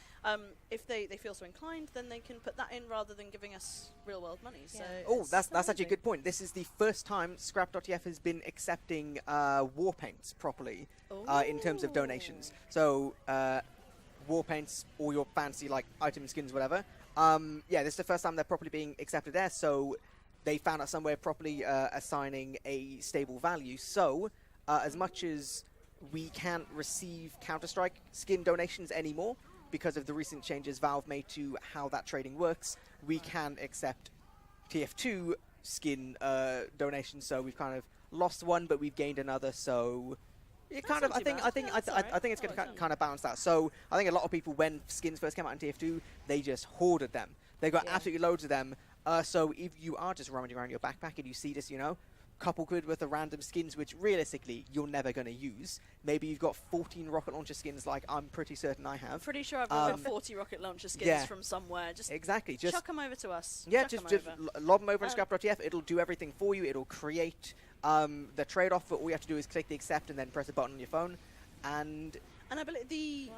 if they feel so inclined, then they can put that in rather than giving us real world money. So that's actually a good point. This is the first time Scrap.tf has been accepting war paints properly. In terms of donations. So, war paints, all your fancy, like, item skins, whatever. This is the first time they're properly being accepted there, so they found out some way of properly assigning a stable value. So, as much as we can't receive Counter-Strike skin donations anymore, because of the recent changes Valve made to how that trading works, we can accept TF2 skin donations, so we've kind of lost one, but we've gained another, so... It kind of, I think it's going to kind of balance that. So I think a lot of people, when skins first came out in TF2, they just hoarded them. They got absolutely loads of them. So if you are just rummaging around your backpack and you see this, couple quid worth of random skins, which realistically you're never going to use. Maybe you've got 14 rocket launcher skins, like I'm pretty certain I have. I'm pretty sure I've got about 40 rocket launcher skins from somewhere. Just chuck them over to us. Yeah, just lob them over in Scrap.tf. It'll do everything for you. It'll create the trade-off, but all you have to do is click the accept and then press a button on your phone. And I believe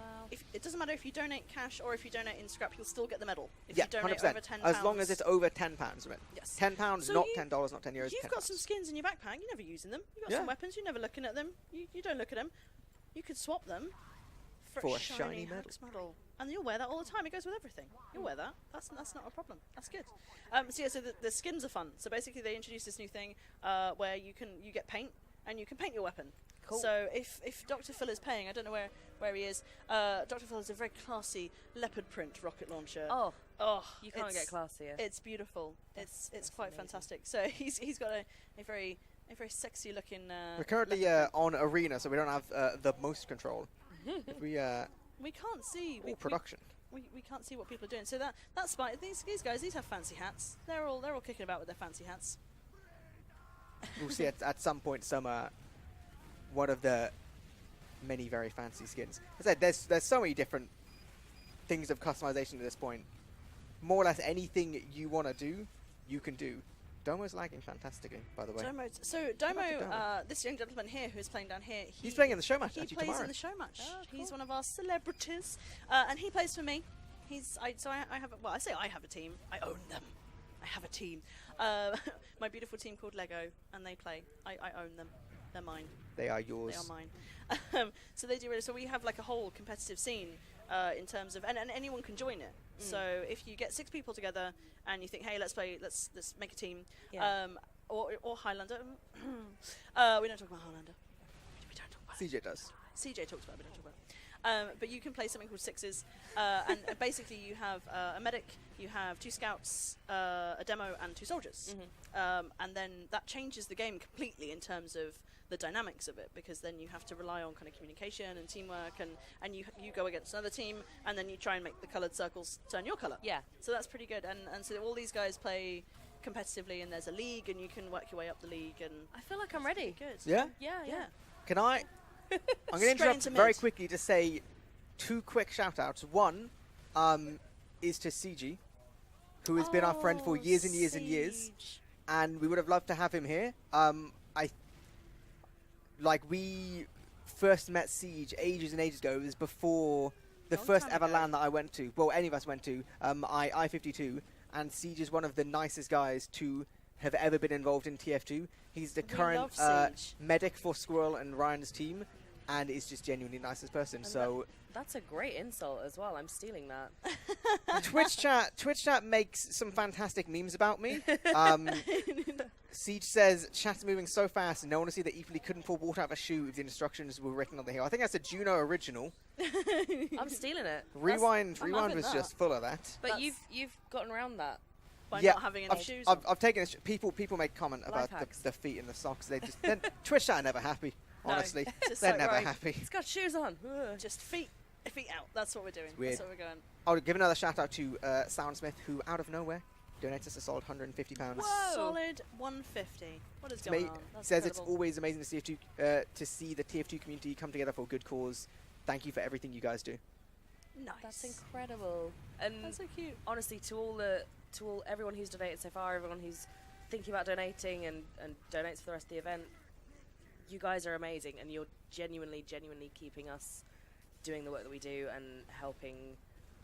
it doesn't matter if you donate cash or if you donate in scrap, you'll still get the medal. If you donate 100%. over £10. As long as it's over £10, right? Yes. £10, so not $10, not €10. You've got some skins in your backpack. You're never using them. You've got some weapons. You're never looking at them. You don't look at them. You could swap them for a shiny medal. And you'll wear that all the time. It goes with everything. You'll wear that. That's not a problem. That's good. So the skins are fun. So basically they introduced this new thing where you get paint and you can paint your weapon. Cool. So if Dr. Phil is paying, I don't know where he is. Dr. Phil has a very classy leopard print rocket launcher. Oh, you can't get classier. It's beautiful. It's quite amazing. Fantastic. So he's got a very sexy looking. We're currently on arena, so we don't have the most control. If we can't see production. We can't see what people are doing. So that's fine. These guys have fancy hats. They're all kicking about with their fancy hats. We'll see at some point some one of the many very fancy skins. As I said, there's so many different things of customization at this point. More or less anything you want to do, you can do. Domo's lagging fantastically, by the way. Domo, this young gentleman here who's playing down here, he's playing in the show match. He plays tomorrow. In the show match. Oh, cool. He's one of our celebrities, and he plays for me. I have a team. I own them. I have a team. My beautiful team called Lego, and they play. I own them. They're mine. They are yours. They are mine. So they do really. So we have like a whole competitive scene in terms of, and anyone can join it. So if you get 6 people together and you think, hey, let's make a team, or Highlander. We don't talk about Highlander. We don't talk about CJ does. CJ talks about it. We don't talk about it. But you can play something called Sixes, and basically you have a medic, you have 2 scouts, a demo, and 2 soldiers. And then that changes the game completely in terms of the dynamics of it, because then you have to rely on kind of communication and teamwork, and you go against another team, and then you try and make the coloured circles turn your colour. Yeah. So that's pretty good, and so all these guys play competitively, and there's a league, and you can work your way up the league, and I feel like I'm ready. Good. Yeah? Yeah. Can I... I'm going to interrupt very quickly to say 2 quick shout-outs. One is to CG, who has been our friend for years and years and years, and we would have loved to have him here. We first met Siege ages and ages ago. It was before the first ever LAN that I went to. Well, any of us went to. I-52, and Siege is one of the nicest guys to have ever been involved in TF2. He's the current medic for Squirrel and Ryan's team, and is just genuinely the nicest person. And so that's a great insult as well. I'm stealing that. Twitch chat makes some fantastic memes about me. Siege says, chat's moving so fast, and no one to see that eepily couldn't pour water out of a shoe if the instructions were written on the hill. I think that's a Juno original. I'm stealing it. Rewind was just full of that. But you've gotten around that. By not having any shoes on. I've taken this. People make comment about the feet and the socks. They just Twitch chat are never happy. Honestly, they're never happy. It's got shoes on. Just feet out. That's what we're doing. Weird. That's what we're going. I'll give another shout out to Soundsmith, who out of nowhere donates us a solid £150. Whoa. Solid 150. What is going on? That's says incredible. It's always amazing to see the TF2 community come together for a good cause. Thank you for everything you guys do. Nice. That's incredible. And that's so cute. Honestly, to everyone who's donated so far, everyone who's thinking about donating and donates for the rest of the event, you guys are amazing, and you're genuinely keeping us doing the work that we do and helping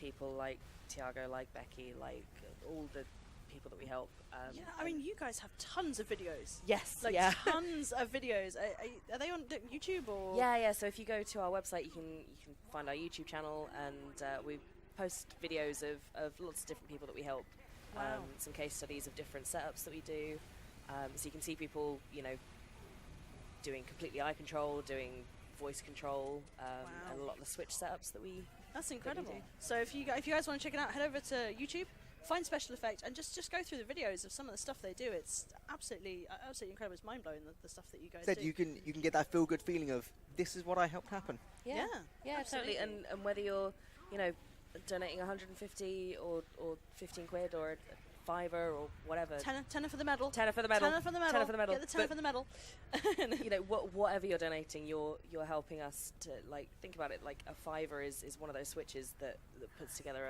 people like Tiago, like Becky, like all the people that we help. Yeah, I mean, you guys have tons of videos. Yes, like tons of videos. Are they on YouTube or? Yeah. So if you go to our website, you can find our YouTube channel, and we post videos of lots of different people that we help. Wow. Some case studies of different setups that we do. So you can see people, doing completely eye control, doing voice control, and a lot of the switch setups that we. That's incredible. So if you guys want to check it out, head over to YouTube, find Special Effect, and just go through the videos of some of the stuff they do. It's absolutely incredible. It's mind blowing the stuff that you guys do. You can get that feel good feeling of this is what I helped happen. Yeah, totally. And whether you're donating 150 or 15 quid or $5 or whatever. Tenner for the medal. Tenner for the medal. Tenner for the medal. Tenner for the medal. Get the tenner for the medal. Whatever you're donating, you're helping us to think about it. Like a $5 is one of those switches that puts together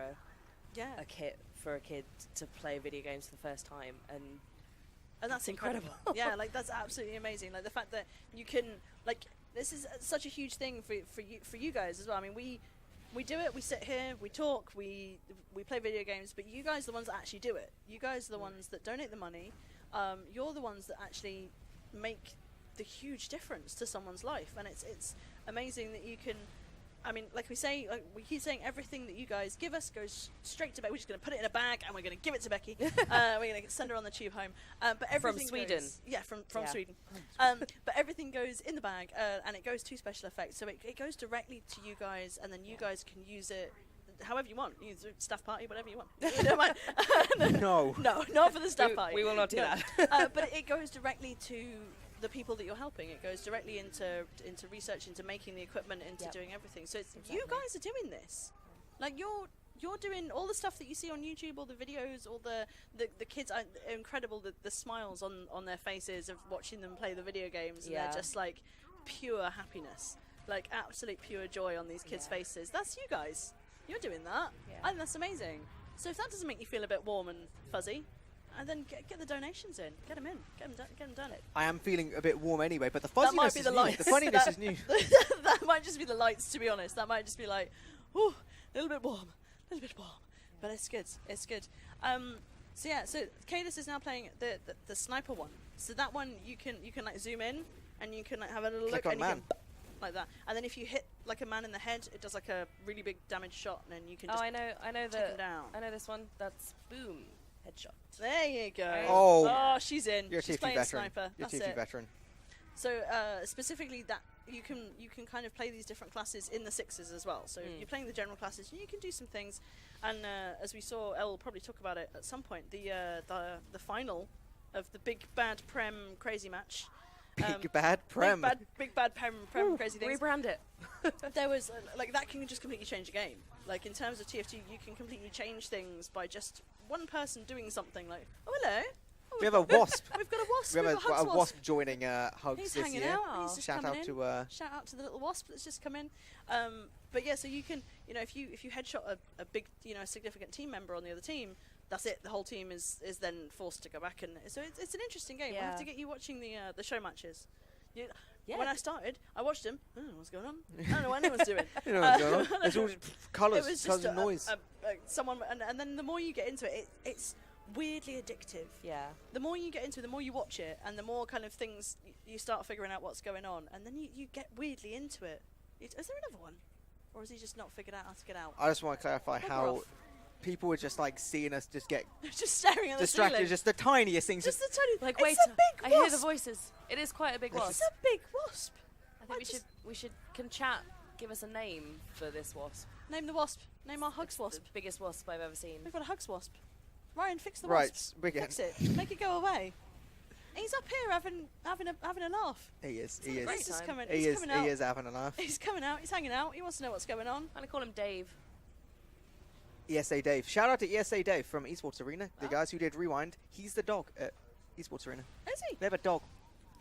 a kit for a kid to play video games for the first time, and that's incredible. Yeah, that's absolutely amazing. Like the fact that you can this is such a huge thing for you guys as well. I mean, we do it. We sit here, we talk, we play video games, but you guys are the ones that actually do it. You guys are the ones that donate the money. You're the ones that actually make the huge difference to someone's life, and it's amazing that you can. I mean, like we keep saying, everything that you guys give us goes straight to Becky. We're just going to put it in a bag and we're going to give it to Becky. We're going to send her on the tube home. But everything from Sweden. From Sweden. But everything goes in the bag and it goes to Special Effects. So it goes directly to you guys, and then you guys can use it however you want. Use a staff party, whatever you want. You don't mind? No, not for the staff party. We will not do that. But it goes directly to the people that you're helping. It goes directly into research, into making the equipment, into doing everything. So it's you guys are doing this. Like you're doing all the stuff that you see on YouTube, all the videos, all the kids are incredible. The smiles on their faces of watching them play the video games, and they're just like pure happiness, like absolute pure joy on these kids' faces. That's you guys. You're doing that. I think that's amazing. So if that doesn't make you feel a bit warm and fuzzy, and then get the donations in. Get them in. Get them done. I am feeling a bit warm anyway, but the fuzziness is new. The funniness is new. That might just be the lights, to be honest. That might just be like, ooh, a little bit warm. But it's good. It's good. So Cadus is now playing the sniper one. So that one you can zoom in and you can have a little Click look on man. Like that. And then if you hit a man in the head, it does a really big damage shot, and then you can just I know take him down. I know this one. That's boom. Headshot. There you go. Oh, she's in. You're she's a playing veteran. sniper. You're That's a it. veteran. So specifically, that you can kind of play these different classes in the sixes as well. So you're playing the general classes, and you can do some things. And as we saw, Elle will probably talk about it at some point. The final of the Big Bad Prem Crazy Match. Big Bad Prem. Big Bad Prem Crazy Things. Rebrand it. There was that can just completely change the game. Like in terms of TF2, you can completely change things by just one person doing something. Like, oh hello. We have a wasp. We've got a wasp. We have a wasp joining Hugs He's this hanging year. out. He's just Shout out to the little wasp that's just come in. But yeah, so you can, if you headshot a big, significant team member on the other team, that's it. The whole team is then forced to go back, and so it's an interesting game. Yeah. We'll have to get you watching the show matches. When I started, I watched him. I don't know what's going on. I don't know what anyone's doing. You know what's going on. It's all colours, it was colours just and noise. someone, and then the more you get into it, it's weirdly addictive. Yeah. The more you get into it, the more you watch it, and the more kind of things you start figuring out what's going on, and then you get weirdly into it. Is there another one? Or has he just not figured out how to get out? I just want to clarify Bugger how off. people were just like seeing us just get Just staring at the distracted, ceiling. just the tiniest things. Just the tiny. Like, it's wait, a big I wasp. hear the voices. It is quite a big It's wasp. a big wasp. I think can chat give us a name for this wasp. Name the wasp. Name our Hugs It's wasp. the biggest wasp I've ever seen. We've got a Hugs wasp. Ryan, fix the Right, wasp. we can- Fix it. Make it go away. He's up here having a laugh. He is. Great He is. time. Coming, He he's is. coming out. He is having a laugh. He's coming out. He's hanging out. He wants to know what's going on. I'm gonna call him Dave. ESA Dave. Shout out to ESA Dave from Esports Arena. The Oh. guys who did Rewind. He's the dog at Esports Arena. Is he? They have a dog.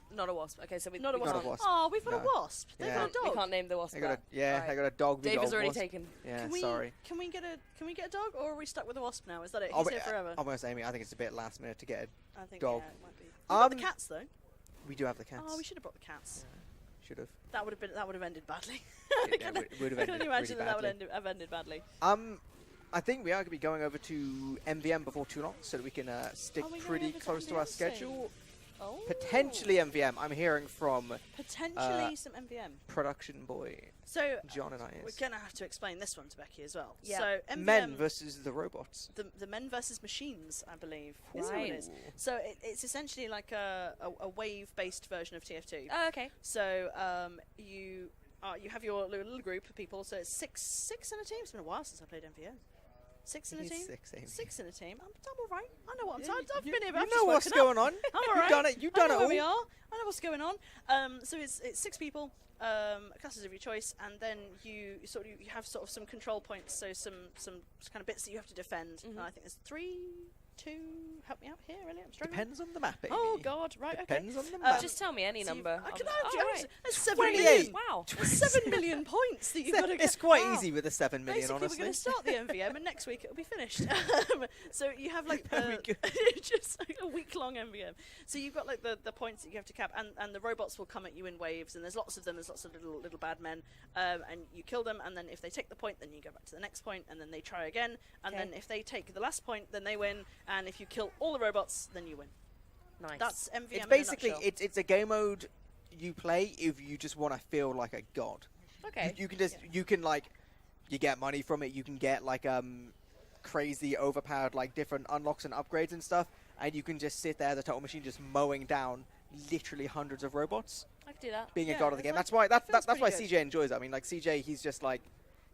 Not a wasp. Okay, so Not a we wasp. Not a wasp. Oh, we've got a No. wasp. They've Yeah. got a we dog. can't name the wasp. They got a that. yeah. Right. They got a dog. We Dave got is a already wasp. taken. Yeah. Can we, Sorry. Can we get a dog, or are we stuck with the wasp now? Is that it? I'll He's be- here forever. I'm honest, Amy. I think it's a bit last minute to get I think dog. Yeah, it might be. We've got the Um, cats though. We do have the cats. Oh, we should have brought the cats. Should have. That would have ended badly. It would have I can ended only imagine really that would badly. have ended badly. I think we are going to be going over to MVM before too long, so that we can stick Are we going pretty over to close to our MVM soon? schedule. Oh. Potentially MVM. I'm hearing from Potentially some MVM. production boy So John and I. we're gonna have to explain this one to Becky as well. Yeah. So MVM, Men versus the robots. the men versus machines, I believe. Is what it is. Ooh. So it's essentially like a wave-based version of TF2. Oh, okay. So you have your little group of people. So it's six in a team. It's been a while since I played MVM. Six in a It is team. six, Amy. Six in a team. I'm all right. I know what I'm Yeah, saying. I've you- been here. You I've know just what's woken up. going on. I'm You've all right. done it. You've I done know it where all. we are. I know what's going on. So it's six people, classes of your choice, and then you have sort of some control points. So some kind of bits that you have to defend. And I think there's 3, 2. Help me out here, really. I'm struggling. Depends on the map, Amy. Oh God! Right. Depends okay. on the map. Just tell me any So number. I can Oh, right. That's 7 28. million. Wow. That's 7 million points that you've got to get. It's quite Wow. easy with the 7 million, Basically, honestly. we're going to start the MVM, and next week it'll be finished. So you have like Very good. just like a week-long MVM. So you've got like the points that you have to cap, and the robots will come at you in waves, and there's lots of them. There's lots of little bad men, and you kill them, and then if they take the point, then you go back to the next point, and then they try again, and Okay. then if they take the last point, then they win, and if you kill all the robots, then you win. Nice. That's MVM. It's in a basically nutshell. it's a game mode you play if you just want to feel like a god. okay. You can just you can like you get money from it. You can get like crazy overpowered like different unlocks and upgrades and stuff, and you can just sit there as a total machine just mowing down literally hundreds of robots, I could do that. being a Yeah, god of the it's game. like- That's why it feels that's why pretty good. CJ enjoys it. I mean, like CJ, he's just like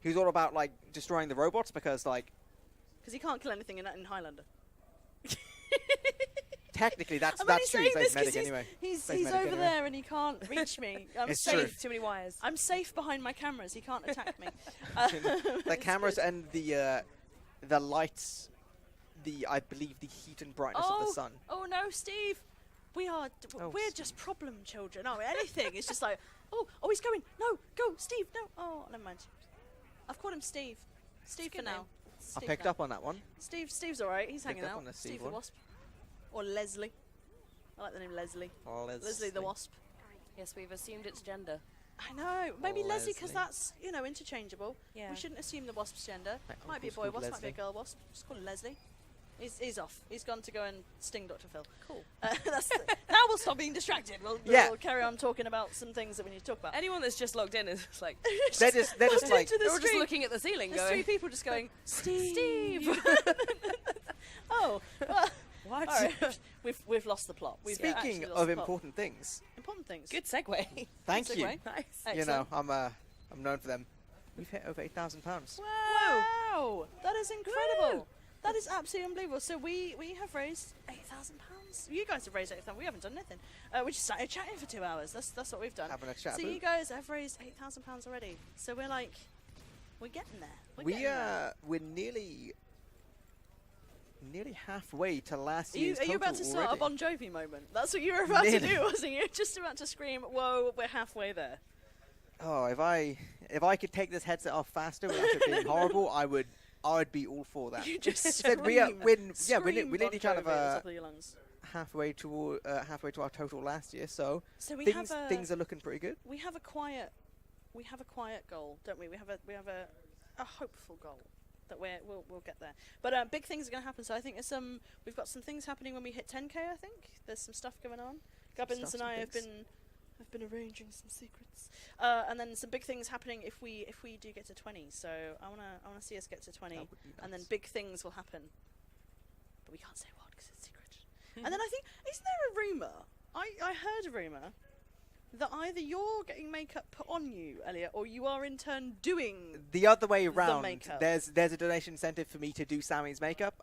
he's all about like destroying the robots because like Because he can't kill anything in Highlander. technically that's I'm only true. saying He's this 'cause medic anyway. He's Plays medic over anyway. there and he can't reach me. I'm It's safe. true. Too many wires. I'm safe behind my cameras. He can't attack me. The It's cameras good. and the lights, I believe the heat and brightness of the sun. Oh no, Steve! We're Steve. just problem children. Oh, anything. It's just like, oh, he's going. No, go, Steve. No. Oh, never mind. I've called him Steve. Steve for good now. name. I Steve picked now. up on that one. Steve's all right. He's Picked hanging up out. on the Steve Steve the one. Wasp, or Leslie. I like the name Leslie. Leslie the Wasp. Yes, we've assumed its gender. I know. Maybe Leslie, because Leslie. that's interchangeable. Yeah. We shouldn't assume the Wasp's gender. My Might be a uncle's boy called wasp, might be a Leslie. girl wasp. Just call him Leslie. He's off. He's gone to go and sting Dr. Phil. Cool. Now we'll stop being distracted. Yeah. We'll carry on talking about some things that we need to talk about. Anyone that's just logged in is like, They're just Logged like into the they're all just stream. looking at the ceiling There's going, 3 people just going, Steve. Steve. Oh, well, What? all right. We've lost the plot. We've speaking actually lost of the plot. important things. Important things. Good segue. Thank Good you. segue. Nice. You know, Excellent. I'm known for them. We've hit over £8,000. Wow, that is incredible. That is absolutely unbelievable. So we have raised £8,000. You guys have raised £8,000. We haven't done nothing. We just started chatting for 2 hours. That's what we've done. Having a chat. So you guys have raised £8,000 already. So we're getting there. We're nearly halfway to last year's Are you about to total start a already. Bon Jovi moment? That's what you were about to Nearly. do, wasn't you? Just about to scream, "Whoa, we're halfway there." Oh, if I could take this headset off faster without it being horrible, I would be all for that. You just Said scream, we're scream nearly Bon kind Jovi of at the top of your lungs. halfway to our total last year, so So we things are looking pretty good. we have a quiet goal, don't we? We have a hopeful goal. that we'll get there. But big things are going to happen. So I think we've got some things happening when we hit 10k. I think there's some stuff going on. Gubbins and I have been arranging some secrets, and then some big things happening if we do get to 20. So I wanna see us get to 20, nice. And then big things will happen. But we can't say what because it's secret. And then I think, isn't there a rumour? I heard a rumour that either you're getting makeup put on you, Elliot, or you are in turn doing the other way around. The makeup. There's a donation incentive for me to do Sammy's makeup.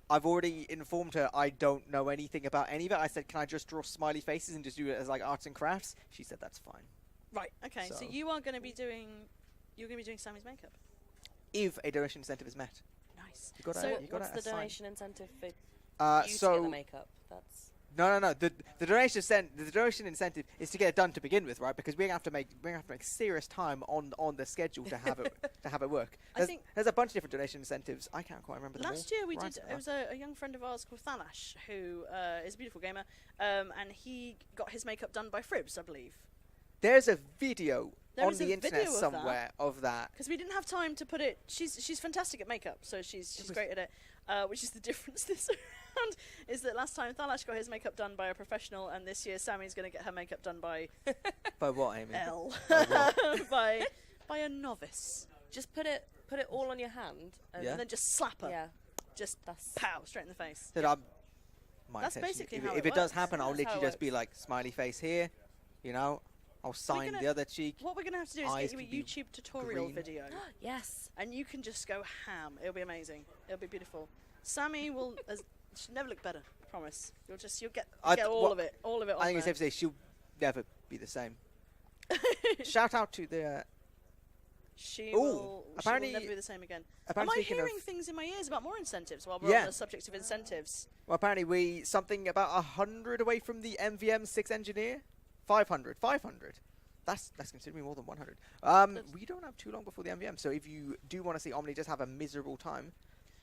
I've already informed her I don't know anything about any of it. I said, can I just draw smiley faces and just do it as like arts and crafts? She said that's fine. Right. Okay. So you are going to be doing Sammy's makeup if a donation incentive is met. Nice. What's the donation incentive for you to get the makeup? That's No. The donation incentive is to get it done to begin with, right? Because we have to make serious time on the schedule to have it work. There's a bunch of different donation incentives. I can't quite remember them all. Last year we did. It was a young friend of ours called Thalash, who is a beautiful gamer, and he got his makeup done by Fribs, I believe. There's a video on the internet somewhere of that. Because we didn't have time to put it. She's fantastic at makeup, so she's great at it. Which is the difference this round, is that last time Thalash got his makeup done by a professional, and this year Sammy's going to get her makeup done by... By what, Amy? L. By by a novice. Just put it all on your hand. And then just slap her. Yeah. Just pow, straight in the face. That's basically how it works. If it does happen, I'll literally just be like, smiley face here, you know. I'll sign the other cheek. What we're going to have to do is get you a YouTube tutorial video. Yes. And you can just go ham. It'll be amazing. It'll be beautiful. Sammy will she'll never look better, I promise. You'll get all of it on I think it's safe to say she'll never be the same. Shout out to the... She will never be the same again. Am I hearing things in my ears about more incentives while we're on the subject of incentives? Well, apparently something about 100 away from the MVM 6 engineer. 500. That's considerably more than 100. We don't have too long before the MVM, so if you do want to see Omni just have a miserable time...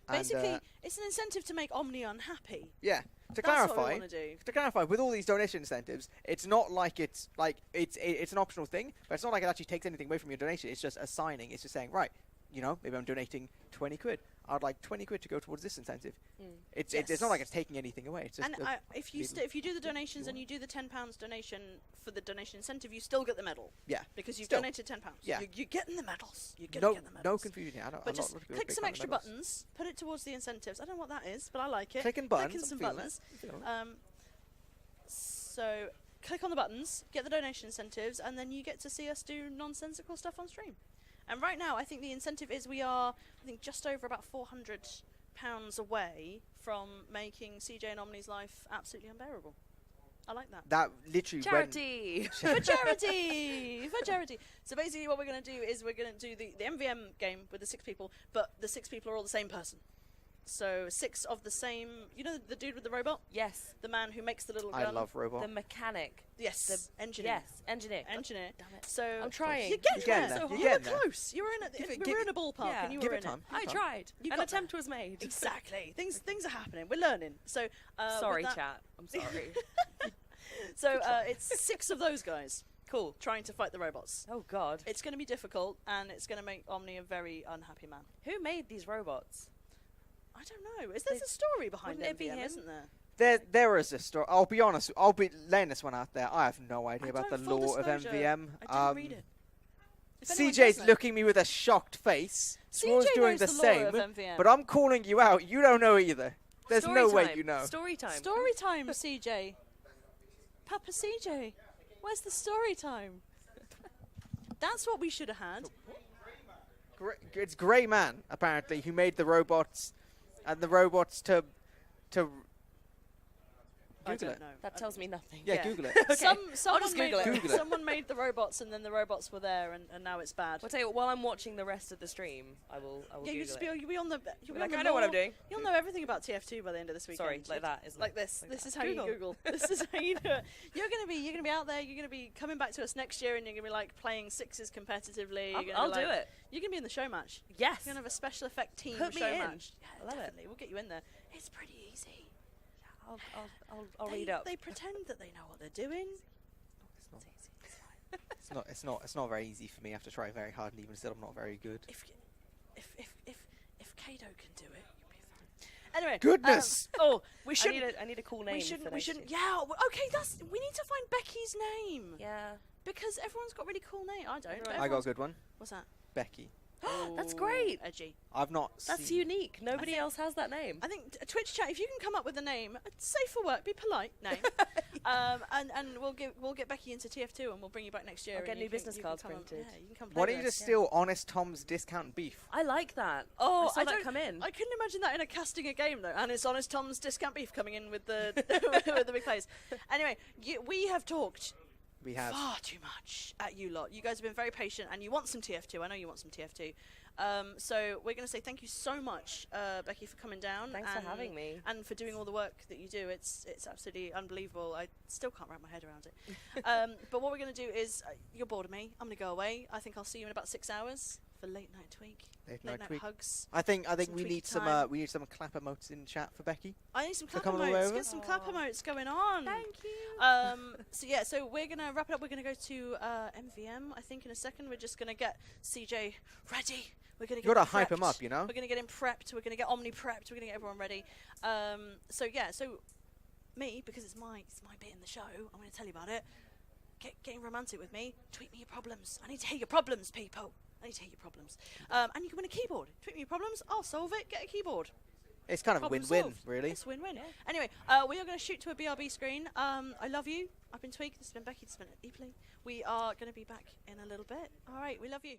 Basically, it's an incentive to make Omni unhappy. Yeah. To clarify, with all these donation incentives, it's not like it's an optional thing, but it's not like it actually takes anything away from your donation. It's just assigning. It's just saying, right, you know, maybe I'm donating 20 quid. I'd like 20 quid to go towards this incentive. It's not like it's taking anything away. It's just if you do the donations and you do the £10 donation for the donation incentive, you still get the medal. Yeah. Because you've donated £10. Yeah. You're getting the medals. You're getting the medals. No confusion here. But just click some extra buttons, put it towards the incentives. I don't know what that is, but I like it. Clicking buttons. Clicking some buttons. So click on the buttons, get the donation incentives, and then you get to see us do nonsensical stuff on stream. And right now, I think the incentive is we are, I think, just over about £400 away from making CJ and Omni's life absolutely unbearable. I like that. That literally charity for charity for charity. So basically, what we're going to do is we're going to do the MVM game with the 6 people, but the 6 people are all the same person. So 6 of the same, you know, the dude with the robot? Yes. The man who makes the little gun. I love robot. The mechanic. Yes. The engineer. Yes. Engineer. Damn it. So I'm trying. You're getting there. You were close. You were in a ballpark, and you were in it. I tried. An attempt was made. Exactly. Things are happening. We're learning. So sorry, chat. I'm sorry. So it's 6 of those guys. Cool. Trying to fight the robots. Oh God. It's going to be difficult, and it's going to make Omni a very unhappy man. Who made these robots? I don't know. There's a story behind MVM, isn't there? There is a story. I'll be honest. I'll be laying this one out there. I have no idea about the lore of MVM. I didn't read it. CJ's looking at me with a shocked face. Swan's doing the same. But I'm calling you out. You don't know either. There's no way you know. Story time. Story time, CJ. Papa CJ. Where's the story time? That's what we should have had. It's Grey Man, apparently, who made the robots, and the robots to I don't know. That tells me nothing. Yeah, Google it. Okay. I'll just Google it. Someone made the robots, and then the robots were there, and now it's bad. I'll tell you what, while I'm watching the rest of the stream, I will Google it. You'll be on the. I know what I'm doing. You'll know everything about TF2 by the end of this weekend. Sorry, like that, isn't like it? this. Like this that. is how you Google. This is how you do it. You're gonna be out there. You're gonna be coming back to us next year, and you're gonna be like playing 6s competitively. I'll do it. You're gonna be in the show match. Yes. You're gonna have a special effect team Put me show in. match. Yeah, I love definitely. We'll get you in there. It's pretty easy. I'll read up. They pretend that they know what they're doing. It's not very easy for me. I have to try very hard, and even still, I'm not very good. If Kado can do it. You'll be fine. Anyway. Goodness. We should. I need a cool name. We shouldn't. Yeah. Okay. We need to find Becky's name. Yeah. Because everyone's got really cool names. I don't. I got a good one. What's that? Becky. That's great. Edgy. I've not. That's seen unique. Nobody else has that name. I think Twitch chat. If you can come up with a name, safe for work, be polite name, and we'll get Becky into TF2 and we'll bring you back next year. I'll get new business cards printed. Yeah, you can come. Why don't you just steal Honest Tom's discount beef? I like that. Oh, I saw that come in. I couldn't imagine that in a casting a game though. And it's Honest Tom's discount beef coming in with the with the big plays. Anyway, we have talked. We have far too much at you lot. You guys have been very patient, and you want some TF2. I know you want some TF2. So we're going to say thank you so much, Becky, for coming down. Thanks for having me. And for doing all the work that you do. It's absolutely unbelievable. I still can't wrap my head around it. But what we're going to do is, you're bored of me. I'm going to go away. I think I'll see you in about 6 hours for Late Night Tweak. Late night tweak. Hugs. I think we tweak need time. some clap emotes in chat for Becky. I need some clap come all the way emotes. over? Get some clap emotes going on. Thank you. So we're gonna wrap it up. We're gonna go to MVM. I think in a second. We're just gonna get CJ ready. We're gonna get. You gotta him hype him prepped. up, you know. We're gonna get him prepped. We're gonna get Omni prepped. We're gonna get everyone ready. So me, because it's my bit in the show. I'm gonna tell you about it. Getting romantic with me. Tweet me your problems. I need to hear your problems, people. I need to hear your problems. And you can win a keyboard. Tweet me your problems. I'll solve it. Get a keyboard. It's kind of a Problem win-win, solved. really. It's win-win. Anyway, we are going to shoot to a BRB screen. I love you. I've been Tweak. This has been Becky. This has been eepily. We are going to be back in a little bit. All right. We love you.